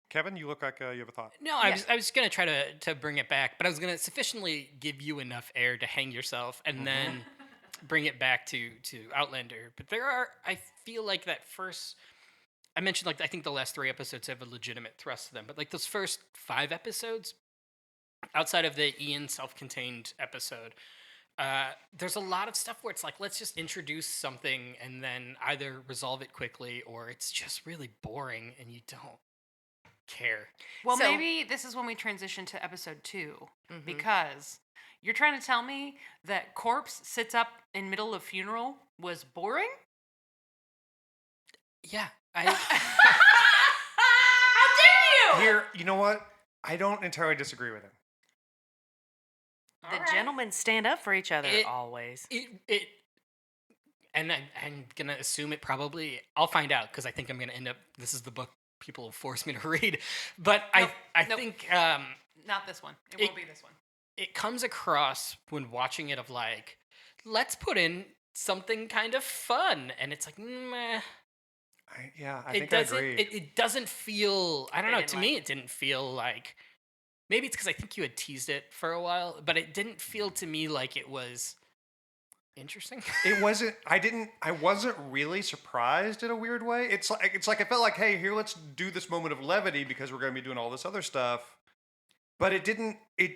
Kevin, you look like you have a thought. No, I was gonna try to bring it back, but I was gonna sufficiently give you enough air to hang yourself, and then bring it back to Outlander. But I feel like that first. I mentioned like I think the last 3 episodes have a legitimate thrust to them, but like those first 5 episodes, outside of the Ian self-contained episode, there's a lot of stuff where it's like, let's just introduce something and then either resolve it quickly or it's just really boring and you don't care. Well, maybe this is when we transition to episode 2 because you're trying to tell me that corpse sits up in middle of funeral was boring? Yeah. How dare you! Here, you know what? I don't entirely disagree with him. The gentlemen stand up for each other always. And I'm gonna assume it probably. I'll find out because I think I'm gonna end up. This is the book people will force me to read, but I think not this one. It won't be this one. It comes across when watching it of like, let's put in something kind of fun, and it's like, meh. I think I agree. It doesn't feel. I don't know. To me, it didn't feel like. Maybe it's because I think you had teased it for a while, but it didn't feel to me like it was interesting. It wasn't. I wasn't really surprised in a weird way. It's like I felt like, hey, here, let's do this moment of levity because we're going to be doing all this other stuff. But it didn't. I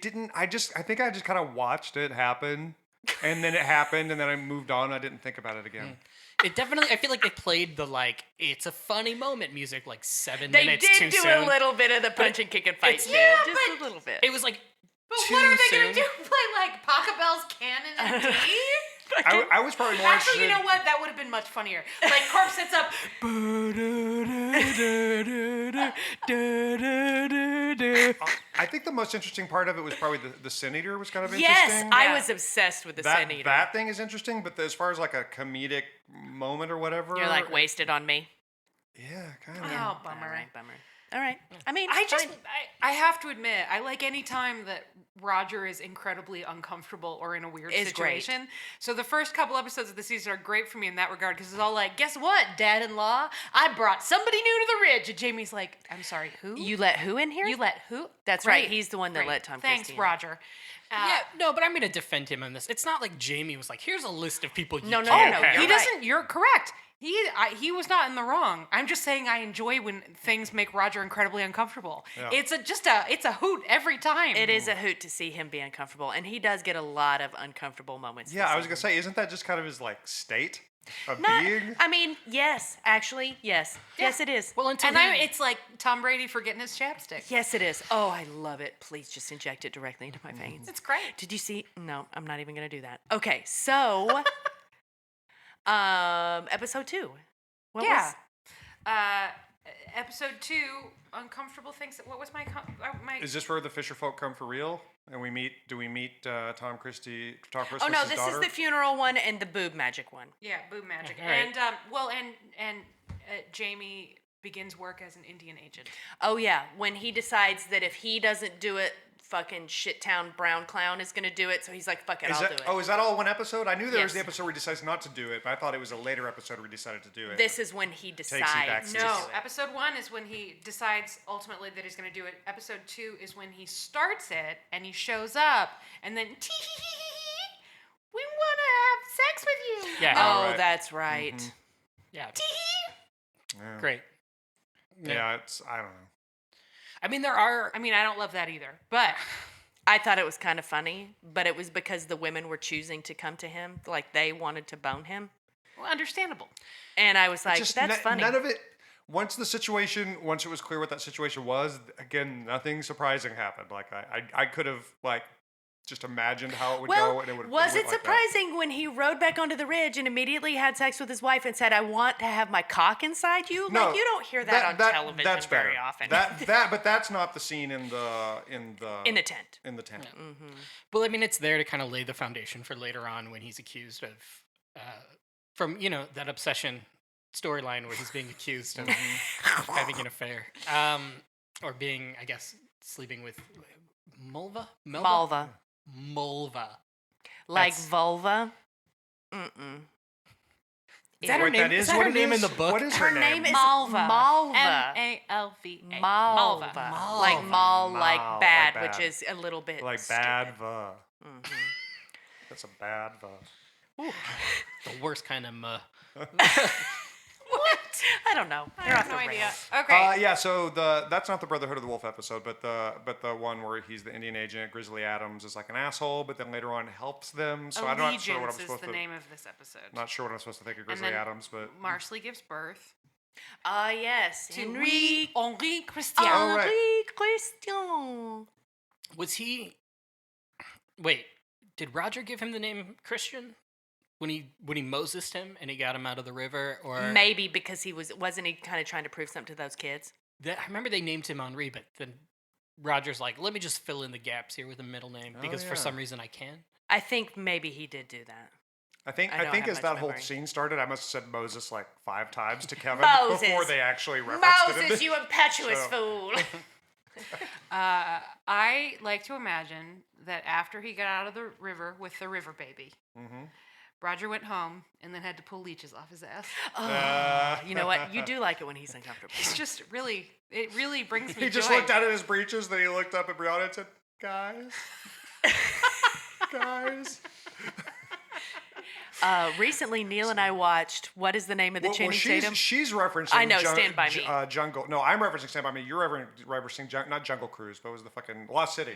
think I just kind of watched it happen, and then it happened, and then I moved on. I didn't think about it again. It definitely. I feel like they played the like it's a funny moment music like 7 minutes too soon. They did do a little bit of the punch and kick and fight shit, just a little bit. It was like. But what are they going to do? Play like Pachelbel's Canon and D? I was probably more Actually, you know what? That would have been much funnier. Like, corpse sits up. I think the most interesting part of it was probably the Sin Eater was kind of interesting. Yes, I was obsessed with the Sin Eater. That thing is interesting, but as far as like a comedic moment or whatever. You're like, wasted on me? Yeah, kind of. Oh, bummer. All right. I mean, I have to admit, I like any time that Roger is incredibly uncomfortable or in a weird situation. Great. So the first couple episodes of the season are great for me in that regard because it's all like, guess what, Dad-in-law? I brought somebody new to the Ridge. And Jamie's like, I'm sorry, who? You let who in here? You let who? That's right. He's the one that let Tom Thanks, Christie in. Roger. Yeah, no, but I'm going to defend him on this. It's not like Jamie was like, here's a list of people you can't No. have. He doesn't. You're correct. He was not in the wrong. I'm just saying I enjoy when things make Roger incredibly uncomfortable. Yeah. It's a hoot every time. It is a hoot to see him be uncomfortable, and he does get a lot of uncomfortable moments. Yeah, I was gonna say, isn't that just kind of his like state of being? I mean, yes, actually, yes, yes, it is. Well, it's like Tom Brady forgetting his chapstick. Yes, it is. Oh, I love it. Please just inject it directly into my veins. It's great. Did you see? No, I'm not even gonna do that. Okay, so. Episode 2. What was? Episode 2, uncomfortable things. What was my? Is this where the Fisher folk come for real? And do we meet Tom Christie's daughter? Oh no, this is the funeral one and the boob magic one. Yeah, boob magic. Right. And Jamie begins work as an Indian agent. Oh yeah, when he decides that if he doesn't do it, fucking shit-town brown clown is going to do it, so he's like, fuck it, I'll do it. Oh, is that all one episode? I knew there was the episode where he decides not to do it, but I thought it was a later episode where he decided to do it. This is when he decides to do it. No, episode 1 is when he decides ultimately that he's going to do it. Episode 2 is when he starts it, and he shows up, and then, we want to have sex with you. Yeah. Oh, right. That's right. Mm-hmm. Yeah. Yeah. Great. Yeah, I don't know. I mean, I don't love that either, but I thought it was kind of funny, but it was because the women were choosing to come to him, like they wanted to bone him. Well, understandable. And I was like, that's funny. None of it, once it was clear what that situation was, again, nothing surprising happened. Like, I could have, like, just imagined how it would go. And it would was it like surprising when he rode back onto the ridge and immediately had sex with his wife and said, I want to have my cock inside you? No, like, you don't hear that on television that's very better. often. But that's not the scene in the tent. In the tent. Yeah. Mm-hmm. Well, I mean, it's there to kind of lay the foundation for later on when he's accused of, from, that obsession storyline where he's being accused of having an affair. Or being, I guess, sleeping with Mulva? Like vulva? Mm-mm. Is that her name? Is that her name in the book? What is Her name is Malva. Malva. Malva. Malva. Like mal, like Mal, bad, like which bad. is a little bit Like stupid. bad va. That's a bad va. The worst kind of What? I don't know. I They're have off no the idea. rails. Okay. Yeah, so that's not the Brotherhood of the Wolf episode, but the one where he's the Indian agent, Grizzly Adams is like an asshole, but then later on helps them. So I'm not sure what I'm Allegiance is supposed the to. name of this episode. Not sure what I'm supposed to think of And Grizzly then Adams, but Marsley gives birth Yes. to Henri Henri Christian. Oh, right. Henri Christian. Was he? Wait, did Roger give him the name Christian when he Mosesed him and he got him out of the river? Or Maybe because wasn't he kind of trying to prove something to those kids? I remember they named him Henri, but then Roger's like, let me just fill in the gaps here with a middle name because for yeah. some reason I can. I think maybe he did do that. I think I don't have as much that whole memory. scene started, I must have said Moses like 5 times to Kevin Moses. before they actually referenced it. Moses, you impetuous So- fool. I like to imagine that after he got out of the river with the river baby, Roger went home and then had to pull leeches off his ass. You know what? You do like it when he's uncomfortable. It's just really, it really brings me He just joy. looked down at his breeches, then he looked up at Brianna and said, "Guys, guys." Recently, Neal and I watched, what is the name of the Channing Tatum? she's referencing. I know, Stand By Me. Jungle. No, I'm referencing Stand By Me. You're referencing not Jungle Cruise, but it was the fucking Lost City.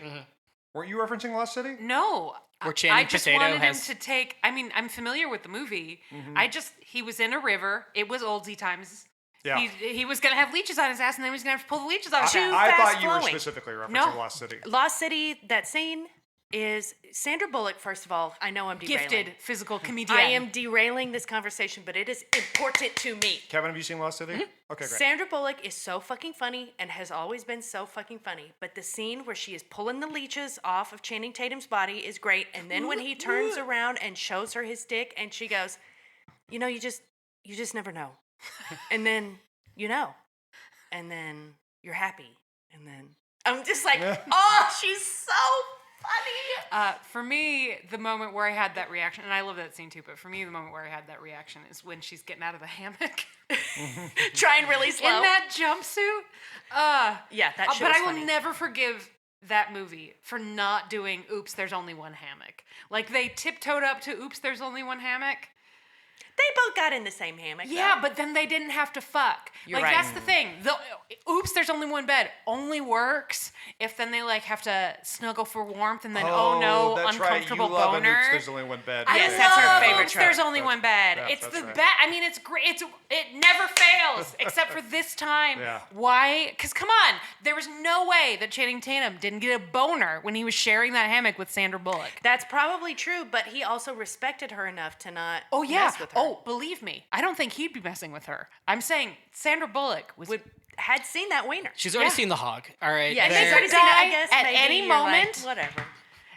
Weren't you referencing Lost City? No. Where I Channing just Tatum wanted has- him to take. I mean, I'm familiar with the movie. He was in a river. It was oldsy times. Yeah. He was gonna have leeches on his ass, and then he was gonna have to pull the leeches off his ass. I thought fast you were flowing. specifically referencing No. Lost City. Lost City, that scene is Sandra Bullock, first of all. I know I'm derailing. Gifted physical comedian. I am derailing this conversation, but it is important to me. Kevin, have you seen Lost City? Okay, great. Sandra Bullock is so fucking funny and has always been so fucking funny. But the scene where she is pulling the leeches off of Channing Tatum's body is great. And then when he turns around and shows her his dick and she goes, you know, you just never know. And then, you know, and then you're happy. And then I'm just like, oh, she's so funny. For me, the moment where I had that reaction, and I love that scene too, but for me, the moment where I had that reaction is when she's getting out of the hammock Trying really slow. in that jumpsuit. Yeah, that shit But was I will funny. never forgive that movie for not doing Oops, There's Only One Hammock. Like, they tiptoed up to Oops, There's Only One Hammock. They both got in the same hammock. Yeah, though. but then they didn't have to fuck. You're like, right. that's the thing. The Oops, There's Only One Bed only works if then they, like, have to snuggle for warmth and then, oh no, that's uncomfortable right. You love boner. An Oops, There's only one bed. I Yes, love that's her favorite Oops, trope. There's Only One Bed. yeah, It's that's the right. best. I mean, it's great. It never fails, except for this time. Yeah. Why? Because come on, there was no way that Channing Tatum didn't get a boner when he was sharing that hammock with Sandra Bullock. That's probably true, but he also respected her enough to not Oh yeah. mess with her. Oh, believe me, I don't think he'd be messing with her. I'm saying Sandra Bullock was. Had seen that wiener. She's already Yeah. seen the hog. All right. Yeah, there. she's already could seen it, I die guess. at maybe any you're like, moment. whatever.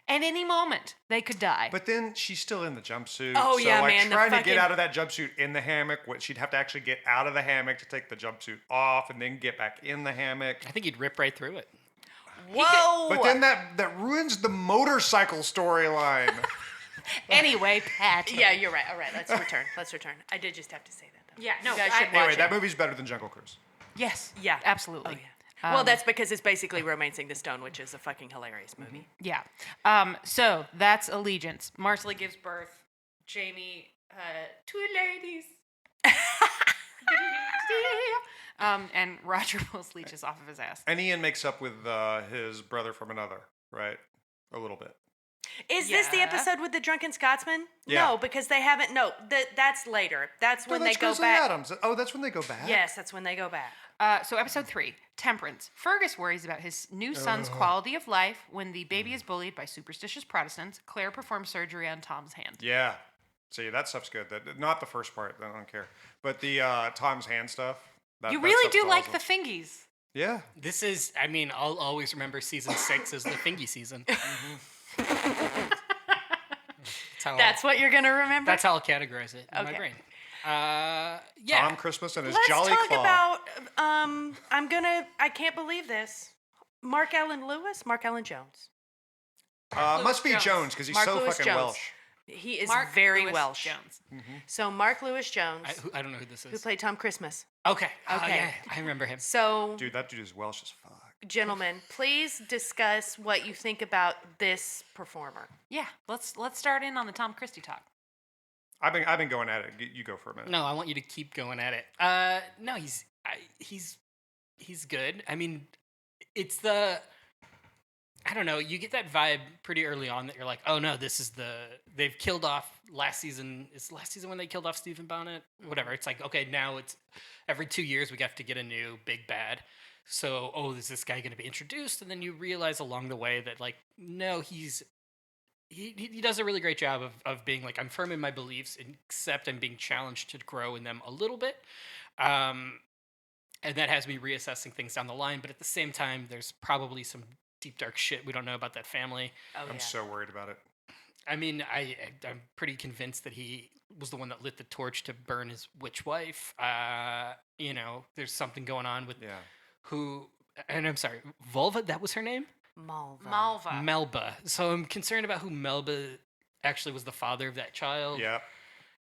At any moment, they could die. But then she's still in the jumpsuit. Oh, so, yeah, like, man, the trying to fucking- get out of that jumpsuit in the hammock, she'd have to actually get out of the hammock to take the jumpsuit off and then get back in the hammock. I think he'd rip right through it. Whoa! But then that ruins the motorcycle storyline. Anyway, Pat. Yeah, you're right. All right, let's return. Let's return. I did just have to say that, though. Yeah, no, You guys I- should watch Anyway, it. that movie's better than Jungle Cruise. Yes. Yeah. Absolutely. Oh, yeah. Well, that's because it's basically Romancing the Stone, which is a fucking hilarious movie. Yeah. So that's Allegiance. Marsley gives birth. Jamie, two ladies. And Roger pulls leeches off of his ass. And Ian makes up with his brother from another, right? A little bit. Is this the Yeah. episode with the drunken Scotsman? Yeah. No, because they haven't. No, that's later. That's when No, they that's go Grizzly back. Adams. Oh, that's when they go back? Yes, that's when they go back. So episode 3, Temperance. Fergus worries about his new son's quality of life when the baby is bullied by superstitious Protestants. Claire performs surgery on Tom's hand. Yeah. See, that stuff's good. Not the first part. I don't care. But the Tom's hand stuff. You that really stuff's do like the awesome. fingies. Yeah. This is, I mean, I'll always remember season 6 as the fingy season. That's what you're gonna remember. That's how I'll categorize it in my Okay. brain. Yeah. Tom Christmas and his Let's Jolly talk Claw. about. I can't believe this. Mark Allen Jones. Must be Jones. Jones because he's Mark so Lewis fucking Jones. Welsh. He is Mark very Lewis Welsh. Jones. So Mark Lewis Jones, I don't know who this is. who played Tom Christmas. Okay. Okay. Yeah, I remember him. So, Dude, that dude is Welsh as fuck. gentlemen, please discuss what you think about this performer. Yeah, let's start in on the Tom Christie talk. I've been going at it. You go for a minute. No, I want you to keep going at it. No, he's good. I mean, it's the I don't know. You get that vibe pretty early on that you're like, oh no, they've killed off last season. Is last season when they killed off Stephen Bonnet? Whatever. It's like, okay, now it's every 2 years we have to get a new big bad. So, is this guy going to be introduced? And then you realize along the way that like, no, he does a really great job of being like, I'm firm in my beliefs, except I'm being challenged to grow in them a little bit. And that has me reassessing things down the line. But at the same time, there's probably some deep dark shit we don't know about that family. I'm so worried about it. I mean, I'm pretty convinced that he was the one that lit the torch to burn his witch wife. There's something going on with and I'm sorry, Vulva, that was her name? Malva. Melba. So I'm concerned about who Melba actually was the father of that child. Yeah.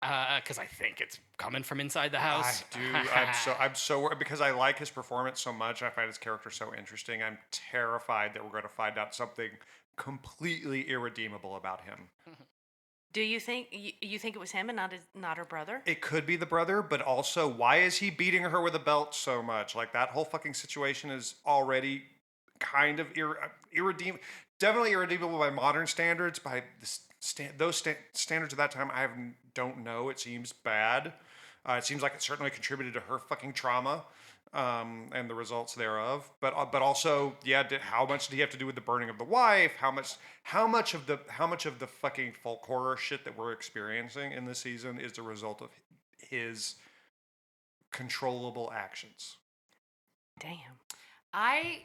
Because I think it's coming from inside the house. I do. I'm so worried because I like his performance so much. I find his character so interesting. I'm terrified that we're going to find out something completely irredeemable about him. Do you think it was him and not her brother? It could be the brother, but also why is he beating her with a belt so much? Like that whole fucking situation is already kind of irredeemable. Definitely irredeemable by modern standards. By those standards at that time, I don't know. It seems bad. It seems like it certainly contributed to her fucking trauma and the results thereof. But also, yeah, how much did he have to do with the burning of the wife? How much of the fucking folk horror shit that we're experiencing in this season is the result of his controllable actions? Damn. I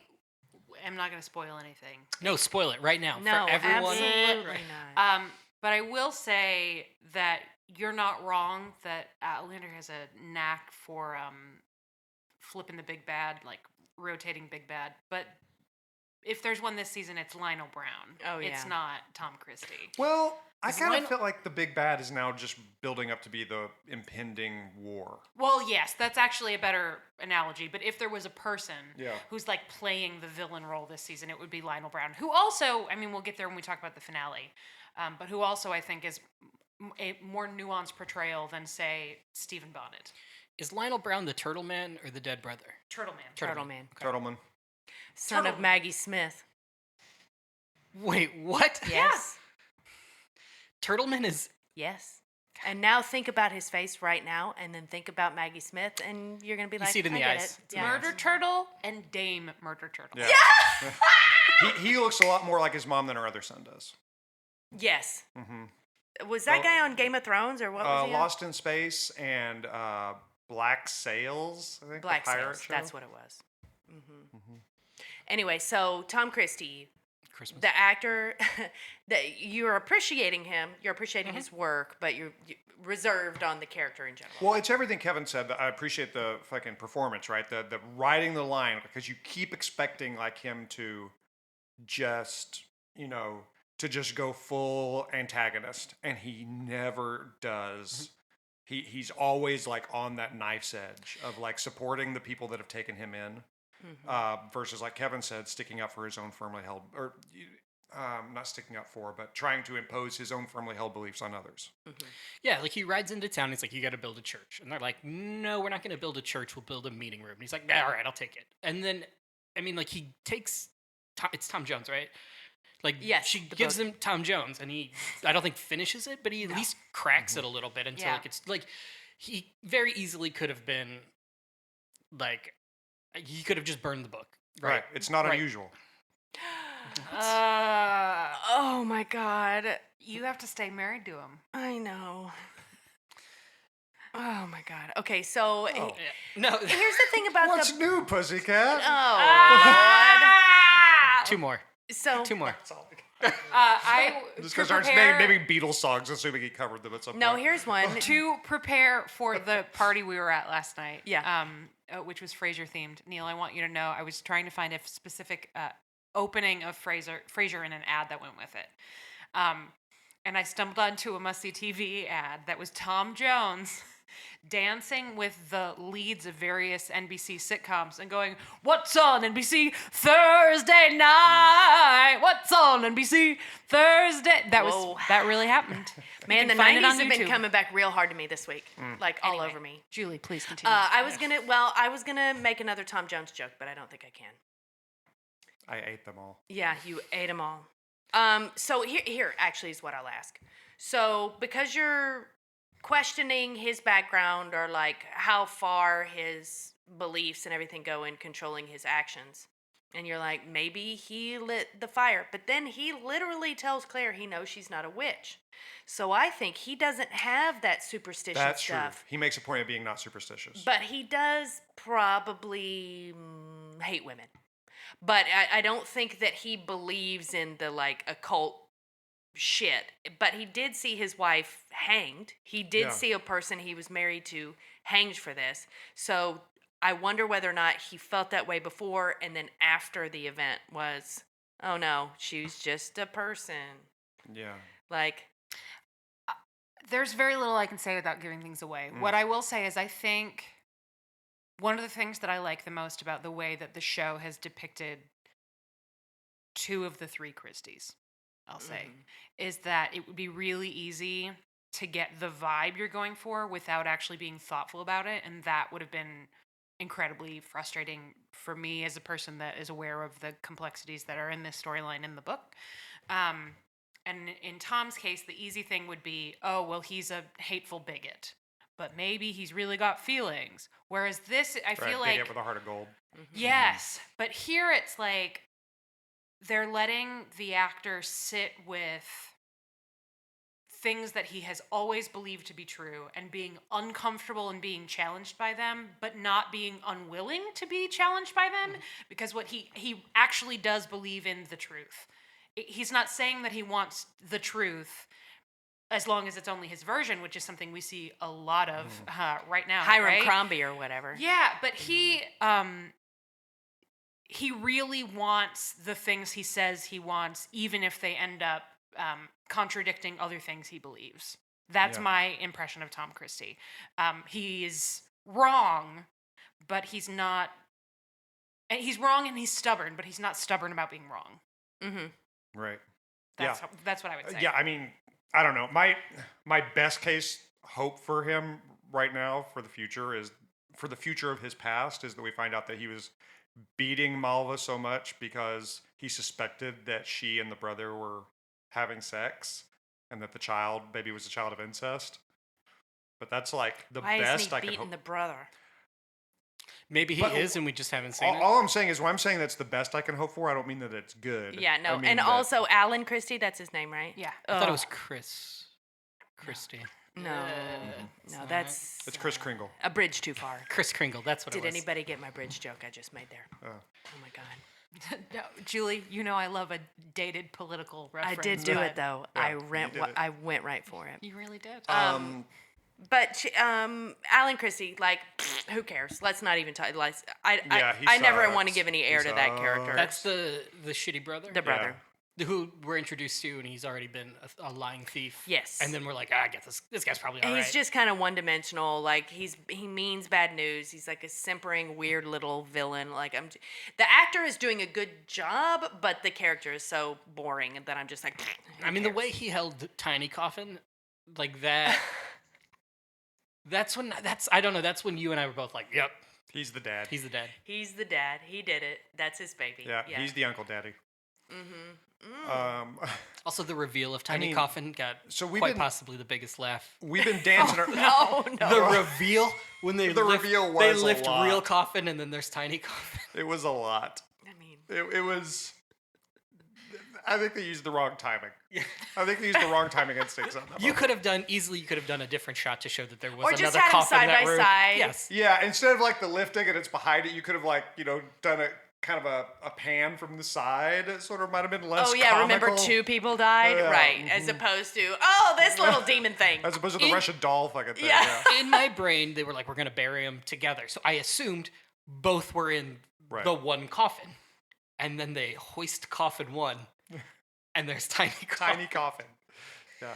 am not going to spoil anything. No, spoil it right now No, for everyone. absolutely not. But I will say that you're not wrong that Outlander has a knack for flipping the big bad, like rotating big bad. But if there's one this season, it's Lionel Brown. Oh, yeah. It's not Tom Christie. Well, I Is kind of Lionel- feel like the big bad is now just building up to be the impending war. Well, yes, that's actually a better analogy. But if there was a person Yeah. who's like playing the villain role this season, it would be Lionel Brown, who also, I mean, we'll get there when we talk about the finale, but who also I think is a more nuanced portrayal than, say, Stephen Bonnet. Is Lionel Brown the Turtle Man or the dead brother? Turtle Man. Turtle Man. Turtleman. Son of Turtle. Maggie Smith. Wait, what? Yes. Turtleman is. Yes. And now think about his face right now, and then think about Maggie Smith, and you're gonna be like, see it in I the get eyes. it. Yeah. Murder Turtle and Dame Murder Turtle. Yeah. he looks a lot more like his mom than her other son does. Yes. Mm-hmm. Was that guy on Game of Thrones, or what was he on? Lost in Space and Black Sails, I think. Black the pirate Sails. show. That's what it was. Anyway, so Tom Christie, Christmas. the actor, that you're appreciating him, you're appreciating his work, but you're reserved on the character in general. Well, it's everything Kevin said. I appreciate the fucking performance, right? The riding the line, because you keep expecting like him to just, to just go full antagonist, and he never does. He's always like on that knife's edge of like supporting the people that have taken him in, versus like Kevin said, sticking up for his own firmly held, or not sticking up for, but trying to impose his own firmly held beliefs on others. Yeah, like he rides into town. He's like, "You got to build a church," and they're like, "No, we're not going to build a church. We'll build a meeting room." And he's like, "All right, I'll take it." And then, I mean, like he takes. It's Tom Jones, right? Like, Yes, she the gives boat. him Tom Jones, and I don't think finishes it, but he at least cracks it a little bit until Yeah. like it's like he very easily could have been like he could have just burned the book, right? It's not Right. unusual. Oh my God. You have to stay married to him. I know. Oh my God. Okay, so Yeah. No, here's the thing about What's the. new, pussycat? two more. So Two more. I Just to because starts prepare, naming Beatles songs, assuming he covered them at some no, point. here's one. to prepare for the party we were at last night. Yeah. Which was Frasier themed. Neal, I want you to know I was trying to find a specific opening of Frasier in an ad that went with it. and I stumbled onto a must-see TV ad that was Tom Jones dancing with the leads of various NBC sitcoms and going, "What's on NBC Thursday night? What's on NBC Thursday?" That really happened. Man, the can find it 90s on have been YouTube. coming back real hard to me this week. Like all Anyway, over me. Julie, please continue. I was gonna make another Tom Jones joke, but I don't think I can. I ate them all. Yeah, you ate them all. So here actually is what I'll ask. So because you're questioning his background or like how far his beliefs and everything go in controlling his actions, and you're like, maybe he lit the fire, but then he literally tells Claire he knows she's not a witch. So I think he doesn't have that superstition That's stuff. true. He makes a point of being not superstitious. But he does probably hate women. But I don't think that he believes in the like occult shit. But he did see his wife hanged. He did see a person he was married to hanged for this. So I wonder whether or not he felt that way before and then after the event was, oh no, she's just a person. Yeah. Like, There's very little I can say without giving things away. What I will say is I think one of the things that I like the most about the way that the show has depicted two of the three Christies, I'll say, is that it would be really easy to get the vibe you're going for without actually being thoughtful about it. And that would have been incredibly frustrating for me as a person that is aware of the complexities that are in this storyline in the book. And in Tom's case, the easy thing would be, oh, well, he's a hateful bigot, but maybe he's really got feelings. Whereas this, I feel like, bigot with a heart of gold. yes, but here it's like they're letting the actor sit with things that he has always believed to be true and being uncomfortable and being challenged by them, but not being unwilling to be challenged by them, because what he actually does believe in the truth. He's not saying that he wants the truth as long as it's only his version, which is something we see a lot of right now. Hiram right? Crombie or whatever. Yeah, but he really wants the things he says he wants, even if they end up contradicting other things he believes. That's my impression of Tom Christie. He's wrong, but he's not. He's wrong and he's stubborn, but he's not stubborn about being wrong. Mm-hmm. Right. That's what I would say. Yeah, I mean, I don't know. My best case hope for him right now for the future of his past is that we find out that he was beating Malva so much because he suspected that she and the brother were having sex and that the baby was a child of incest. But that's like the Why best isn't he I can beating hope. the brother? Maybe he is, and we just haven't seen it. All I'm saying is when I'm saying that's the best I can hope for, I don't mean that it's good. Yeah, no. I mean And that- also Alan Christie, that's his name, right? Yeah. I thought it was Christie. No, no, that's it's Kris Kringle. a bridge too far. Kris Kringle. That's what it Did was. anybody get my bridge joke I just made there? Oh. Oh my god. No, Julie, you know I love a dated political reference. I did do it though. Yeah, I went right for it. You really did. But Alan Christie, like, who cares? Let's not even talk. I he never want to sucks. give any air He to that character. That's the shitty brother. the brother. Who we're introduced to, and he's already been a lying thief. Yes. And then we're like, I get this guy's probably all And right. he's just kind of one-dimensional. Like he means bad news. He's like a simpering, weird little villain. Like the actor is doing a good job, but the character is so boring that I'm just like. I mean, the way he held Tiny Coffin, like that. That's I don't know. That's when you and I were both like, yep, He's the dad. he's the dad. He's the dad. He did it. That's his baby. Yeah, he's the uncle daddy. Also, the reveal of Tiny mean, Coffin got so we've quite been- possibly the biggest laugh. We've been dancing. No. The reveal when they The lift, reveal they was a lift lot. real Coffin and then there's Tiny Coffin. It was a lot. I mean, It was. I think they used the wrong timing. I think they used the wrong timing instincts on that. You could have done a different shot to show that there was or another just had him coffin in side that by room. side. Yes. Yeah, instead of like the lifting and it's behind it, you could have like done a kind of a pan from the side. It sort of might have been less. Oh yeah, remember comical. 2 people died, Yeah. right? As opposed to this little demon thing. As opposed to the Russian doll fucking thing. Yeah. Yeah. In my brain, they were like, we're going to bury him together. So I assumed both were in Right. the one coffin. And then they hoist coffin 1. And there's Tiny Coffin. Tiny coffin. Yeah.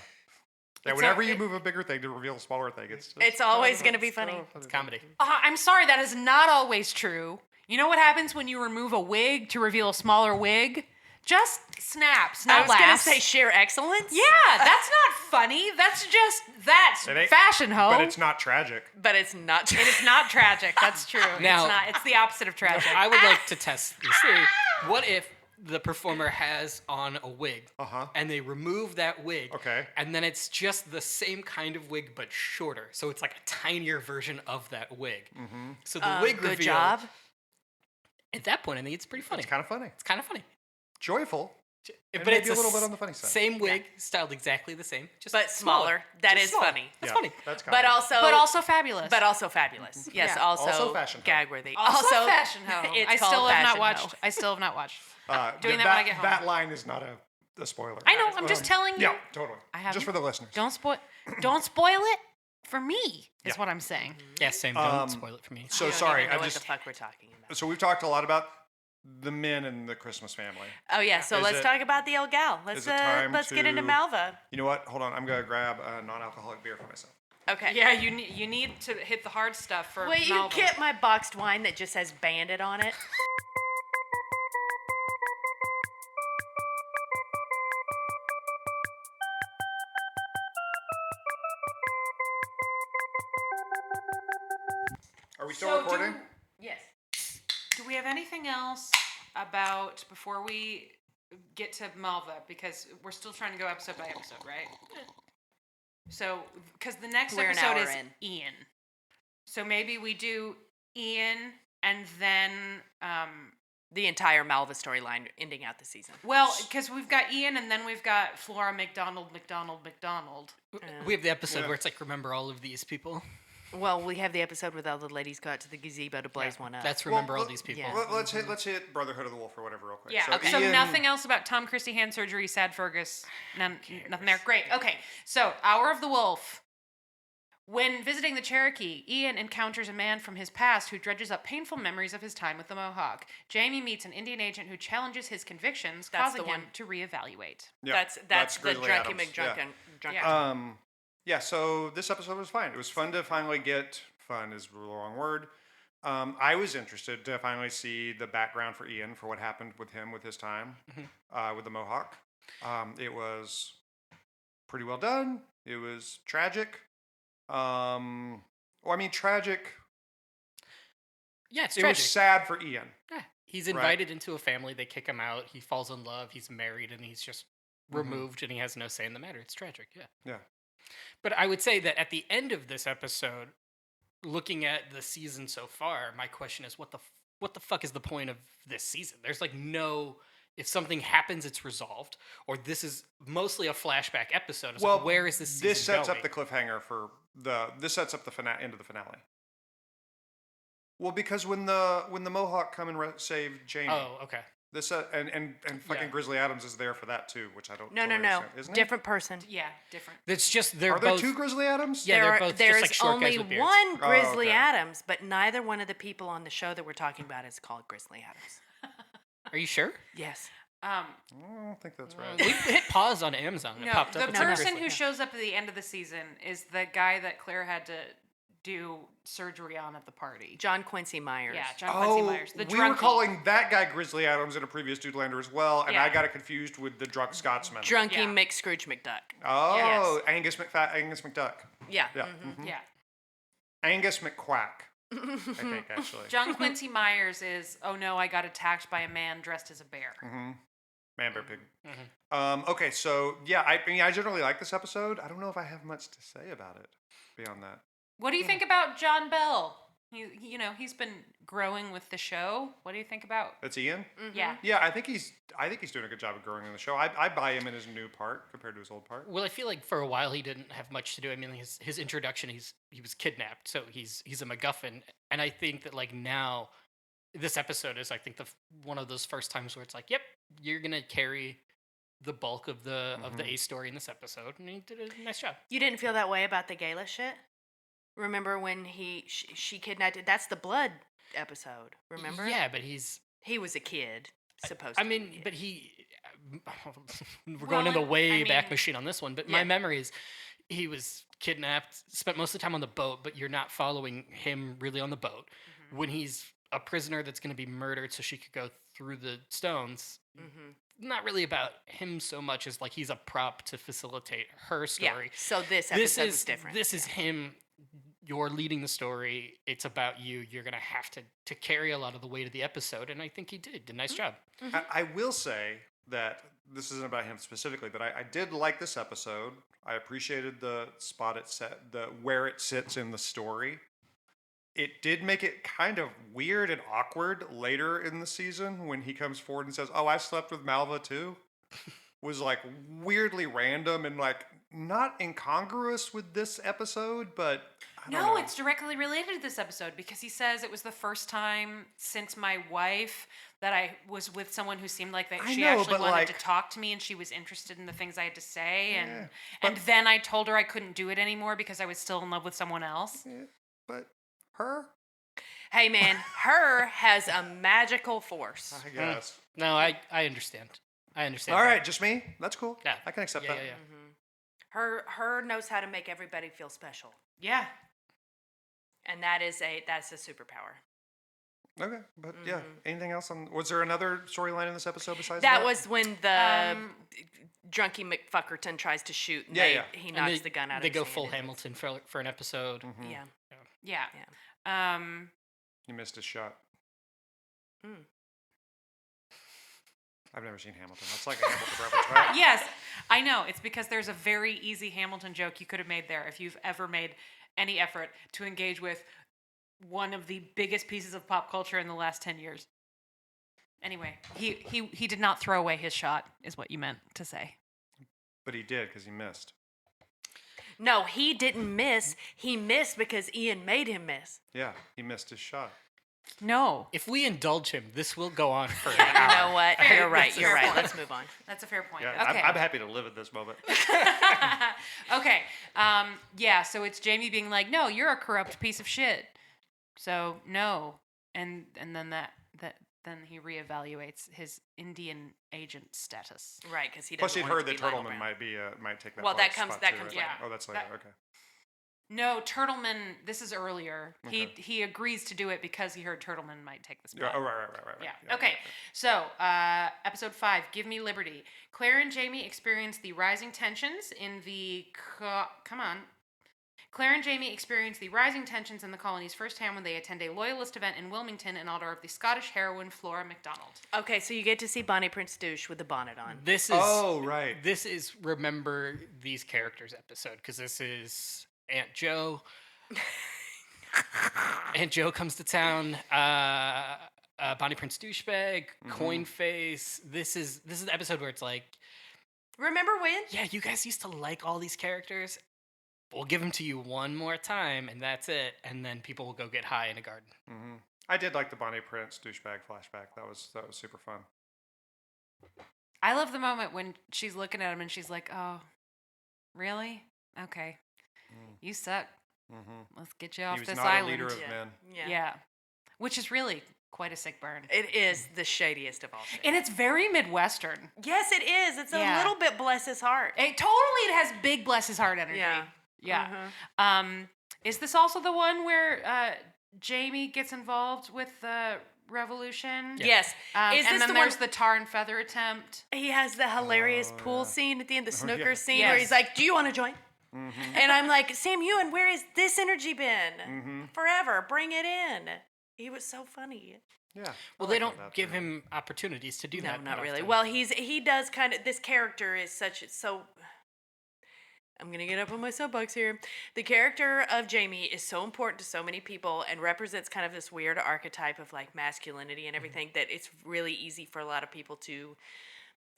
It's Whenever so- you move a bigger thing to reveal a smaller thing, It's always going to be funny. It's comedy. I'm sorry, that is not always true. You know what happens when you remove a wig to reveal a smaller wig? Just snaps, I not was going to laughs. say sheer excellence. Yeah, that's not funny. That's It ain't- fashion, ho. But it's not tragic. But it's not. It is not tragic. That's true. Now- it's not. It's the opposite of tragic. I would like to test this theory. What if the performer has on a wig, and they remove that wig, Okay. and then it's just the same kind of wig but shorter, so it's like a tinier version of that wig. So the wig Good reveal. job. At that point, I think it's pretty funny. It's kind of funny. It's kind of funny. Joyful. And But maybe it's a little bit on the funny side. Same wig, styled exactly the same, just But smaller. That Just is smaller. funny. That's Yeah, funny. That's But comedy. also fabulous. But also fabulous. Yes, Yeah. Also fashion ho. gag worthy. also fashion ho. It's I still called have not fashion watched. ho. I still have not watched. that doing that when I get home. That line is not a spoiler. I know. I'm just telling you. Yeah, totally. I haven't- Just for the listeners. Don't spoil. Don't spoil it for me. Is Yeah. what I'm saying. Yeah, same. Don't spoil it for me. So I don't sorry. even know I what just. the fuck we're talking about. So we've talked a lot about the men in the Christmas family. Oh yeah, so Is let's it- talk about the old gal. is it time Let's get into to- Malva. You know what? Hold on. I'm gonna grab a non-alcoholic beer for myself. Okay. Yeah, you need to hit the hard stuff for. Will you Malva. get my boxed wine that just says Bandit on it? Are we still So recording? Yes. Do we have anything else about before we get to Malva? Because we're still trying to go episode by episode, right? So, because the next We're an episode hour is in. Ian. So maybe we do Ian and then, The entire Malva storyline ending out the season. well, because we've got Ian and then we've got Flora McDonald. We have the episode where it's like, remember all of these people. Well, we have the episode where all the ladies go out to the gazebo to blaze one up. That's remember all Well, these people. yeah. Let's hit Brotherhood of the Wolf or whatever real quick. Yeah. So, So Ian- nothing else about Tom Christie hand surgery, Sad Fergus, nothing there. Great. Okay. So Hour of the Wolf. When visiting the Cherokee, Ian encounters a man from his past who dredges up painful memories of his time with the Mohawk. Jamie meets an Indian agent who challenges his convictions, That's causing the him one. to reevaluate. Yeah, that's the Grizzly Drunky Adams, McDrunken. Drunk. Yeah. Yeah, so this episode was fine. It was fun to finally get, fun is the wrong word. I was interested to finally see the background for Ian, for what happened with him with his time with the Mohawk. It was pretty well done. It was tragic. Tragic. Yeah, it's It tragic. was sad for Ian. Yeah. He's invited into a family. They kick him out. He falls in love. He's married, and he's just removed, and he has no say in the matter. It's tragic. Yeah. Yeah. But I would say that at the end of this episode, looking at the season so far, my question is, what the fuck is the point of this season? There's like no. If something happens, it's resolved. Or this is mostly a flashback episode. It's like, where is this season This sets going? up the cliffhanger for this sets up the end of the finale. Well, because when the Mohawk come and save Jamie, Oh, okay. this and fucking Yeah. Grizzly Adams is there for that too, which I don't. No, totally no. understand, isn't he? Different person. Yeah, different. It's just they're Are there both. two Grizzly Adams? Yeah, they're both just, There's like, short guys only with beards. one Grizzly okay. Adams, but neither one of the people on the show that we're talking about is called Grizzly Adams. Are you sure? Yes. I don't think that's right. We hit pause on Amazon. And it No, popped up. the It's like person Grizzly. who shows up at the end of the season is the guy that Claire had to do surgery on at the party. John Quincy Myers. Yeah, John Quincy Oh, Myers. The we were drunkie. calling that guy Grizzly Adams in a previous Dudelander as well, and Yeah. I got it confused with the drunk Scotsman. Drunky Yeah. Mick Scrooge McDuck. Oh, Angus McDuck. Yeah. Yeah. mhm. Yeah. Angus McQuack. I think actually. John Quincy Myers is, oh no, I got attacked by a man dressed as a bear. Man, bear, pig. Mm-hmm. Okay, so yeah, I generally like this episode. I don't know if I have much to say about it beyond that. What do you think about John Bell? He's been growing with the show. What do you think about? That's Ian. Yeah. Yeah, I think he's doing a good job of growing in the show. I buy him in his new part compared to his old part. Well, I feel like for a while he didn't have much to do. I mean, his introduction, he was kidnapped, so he's a MacGuffin, and I think that like now, this episode is I think one of those first times where it's like, yep, you're gonna carry the bulk of the A story in this episode, and he did a nice job. You didn't feel that way about the Gala shit? Remember when she kidnapped? That's the blood episode. Remember? Yeah, but he's. He was a kid, supposed. I to be a mean, kid. but he we're going in the way back mean, machine on this one, but yeah. my memory is he was kidnapped, spent most of the time on the boat, but you're not following him really on the boat. When he's a prisoner that's going to be murdered so she could go through the stones, not really about him so much as like he's a prop to facilitate her story. Yeah. So this episode is different. This is him. You're leading the story. It's about you. You're going to have to carry a lot of the weight of the episode, and I think he did. Nice job. I will say that this isn't about him specifically, but I did like this episode. I appreciated the spot it set, where it sits in the story. It did make it kind of weird and awkward later in the season when he comes forward and says, "Oh, I slept with Malva too." Was like weirdly random and like not incongruous with this episode, but I don't know. it's directly related to this episode because he says it was the first time since my wife that I was with someone who seemed like that she actually wanted to talk to me and she was interested in the things I had to say. And then I told her I couldn't do it anymore because I was still in love with someone else. Yeah, but her? Hey man, her has a magical force. I guess. No, I understand. I understand. All that. right, just me? That's cool. Yeah. I can accept that. Yeah. Her knows how to make everybody feel special, Yeah. and that's a superpower. Okay, but yeah. Anything else was there another storyline in this episode besides that? That was when the drunky McFuckerton tries to shoot. And he knocks the gun out. They of go his full hand. Hamilton for an episode. Yeah. He missed his shot. I've never seen Hamilton. That's like a Hamilton reference, right? Yes, I know. It's because there's a very easy Hamilton joke you could have made there if you've ever made any effort to engage with one of the biggest pieces of pop culture in the last 10 years. Anyway, he did not throw away his shot, is what you meant to say. But he did because he missed. No, he didn't miss. He missed because Ian made him miss. Yeah, he missed his shot. No. If we indulge him, this will go on for an You hour. know what? Fair. You're right. That's a You're fair right. point. Let's move on. That's a fair point. Yeah, Okay. I'm happy to live at this moment. Okay. Yeah, so it's Jamie being like, "No, you're a corrupt piece of shit." So, no. And then then he reevaluates his Indian agent status. Right, because he Plus, doesn't he'd want heard it to that be Lionel Turtleman Brown. might take that. Well, that spot comes- too, that right? comes later. Oh, that's later. Okay. No, Turtleman, this is earlier. Okay. He agrees to do it because he heard Turtleman might take the spot. Yeah. Oh, right. Yeah. Okay. So, episode 5, Give Me Liberty. Claire and Jamie experience the rising tensions in the Claire and Jamie experience the rising tensions in the colonies firsthand when they attend a loyalist event in Wilmington in honor of the Scottish heroine Flora MacDonald. Okay, so you get to see Bonnie Prince Douche with the bonnet on. This is right. This is Remember These Characters episode because this is Aunt Jo. Aunt Jo comes to town. Bonnie Prince Douchebag, Coin Face. This is the episode where it's like, Remember when? yeah, you guys used to like all these characters. We'll give them to you one more time, and that's it. And then people will go get high in a garden. Mm-hmm. I did like the Bonnie Prince douchebag flashback. That was super fun. I love the moment when she's looking at him and she's like, "Oh, really? Okay, you suck. Let's get you off He was this not island." a leader of Yeah. men. Yeah, which is really quite a sick burn. It is the shadiest of all things. And it's very Midwestern. Yes, it is. It's a Yeah. little bit bless his heart. It has big bless his heart energy. Yeah. Is this also the one where Jamie gets involved with the revolution? Yeah. Yes. Is And this then the there's one the tar and feather attempt. he has the hilarious Oh, pool yeah. scene at the end, the snooker yeah. scene where Yes. he's like, "Do you want to join?" And I'm like, "Sam Ewan, where has this energy been? Forever. Bring it in." He was so funny. Yeah. Well, they don't give him opportunities to do No, that. not really. often. Well, he does kind of. This character is so. I'm gonna get up on my soapbox here. The character of Jamie is so important to so many people and represents kind of this weird archetype of like masculinity and everything that it's really easy for a lot of people to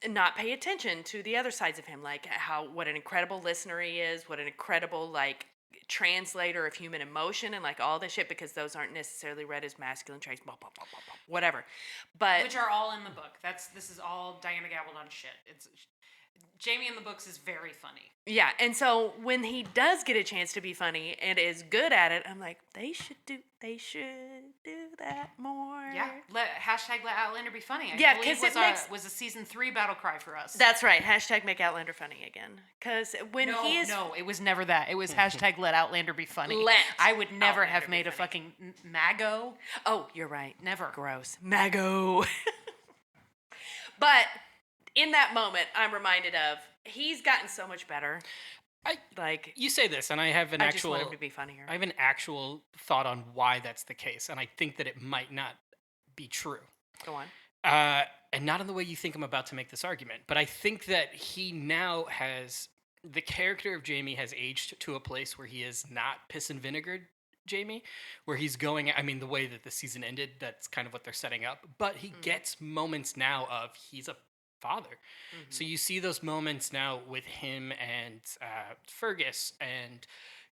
not pay attention to the other sides of him, like what an incredible listener he is, what an incredible like translator of human emotion and like all this shit, because those aren't necessarily read as masculine traits, blah, blah, blah, blah, blah, whatever. But Which are all in the book. This is all Diana Gabaldon shit. Jamie in the books is very funny. Yeah, and so when he does get a chance to be funny and is good at it, I'm like, they should do that more. Yeah. Let Outlander be funny. Yeah, believe 'cause it was a season 3 battle cry for us. That's right. Hashtag make Outlander funny again. Because when he is... No, it was never that. It was hashtag let Outlander be funny. I would never have made a fucking Mago. Oh, you're right. Never. Gross. Mago. But in that moment, I'm reminded of, he's gotten so much better. You say this, and I have an I just want him to be funnier. I have an actual thought on why that's the case, and I think that it might not be true. Go on. And not in the way you think I'm about to make this argument, but I think that he now has the character of Jamie has aged to a place where he is not piss and vinegar Jamie, where he's going. I mean, the way that the season ended, that's kind of what they're setting up. But he gets moments now of he's a father. Mm-hmm. So you see those moments now with him and Fergus, and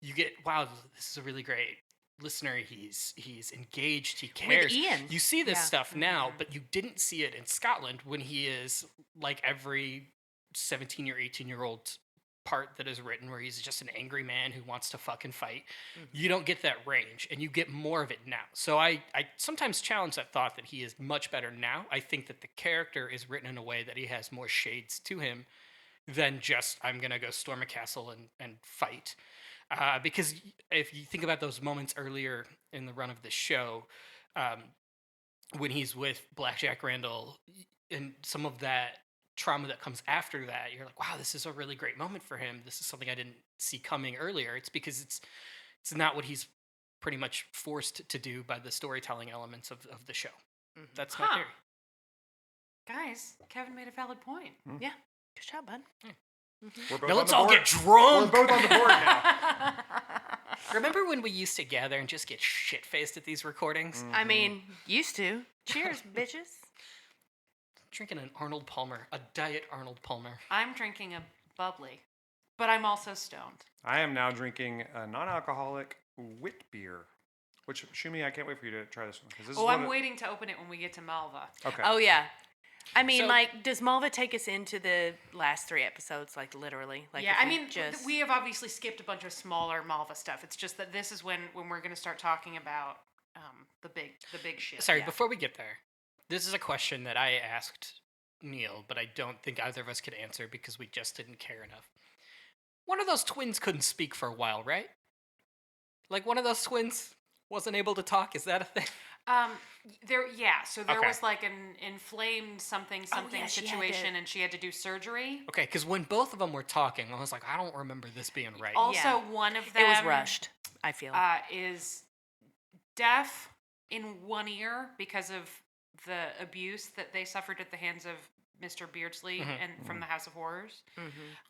you get, wow, this is a really great listener. He's engaged. He cares. With Ian. You see this stuff now, but you didn't see it in Scotland when he is like every 17 or 18-year-old part that is written where he's just an angry man who wants to fucking fight. You don't get that range, and you get more of it now. So I sometimes challenge that thought that he is much better now. I think that the character is written in a way that he has more shades to him than just, I'm going to go storm a castle and fight. Because if you think about those moments earlier in the run of the show, when he's with Blackjack Randall, and some of that trauma that comes after that, you're like, wow, this is a really great moment for him. This is something I didn't see coming earlier. It's because it's not what he's pretty much forced to do by the storytelling elements of the show. That's my theory. Guys, Kevin made a valid point. Yeah. Good job, bud. Now let's all get drunk. We're both on the board now. Remember when we used to gather and just get shit-faced at these recordings? I mean, used to. Cheers, bitches. Drinking an Arnold Palmer, a diet Arnold Palmer. I'm drinking a bubbly, but I'm also stoned. I am now drinking a non-alcoholic wit beer, which, Shumi, I can't wait for you to try this one. This I'm waiting to open it when we get to Malva. Okay. Oh, yeah. I mean, So- like, does Malva take us into the last 3 episodes, like, literally? Like, Yeah, if I mean, just... we have obviously skipped a bunch of smaller Malva stuff. It's just that this is when we're going to start talking about the big shit. Sorry, before we get there, this is a question that I asked Neal, but I don't think either of us could answer because we just didn't care enough. One of those twins couldn't speak for a while, right? Like, one of those twins wasn't able to talk. Is that a thing? So there Okay. was like an inflamed something yeah, she had situation, and she had to do surgery. Okay, because when both of them were talking, I was like, I don't remember this being right. Also, one of them It was rushed, I feel. is deaf in one ear because of the abuse that they suffered at the hands of Mr. Beardsley and from the House of Horrors.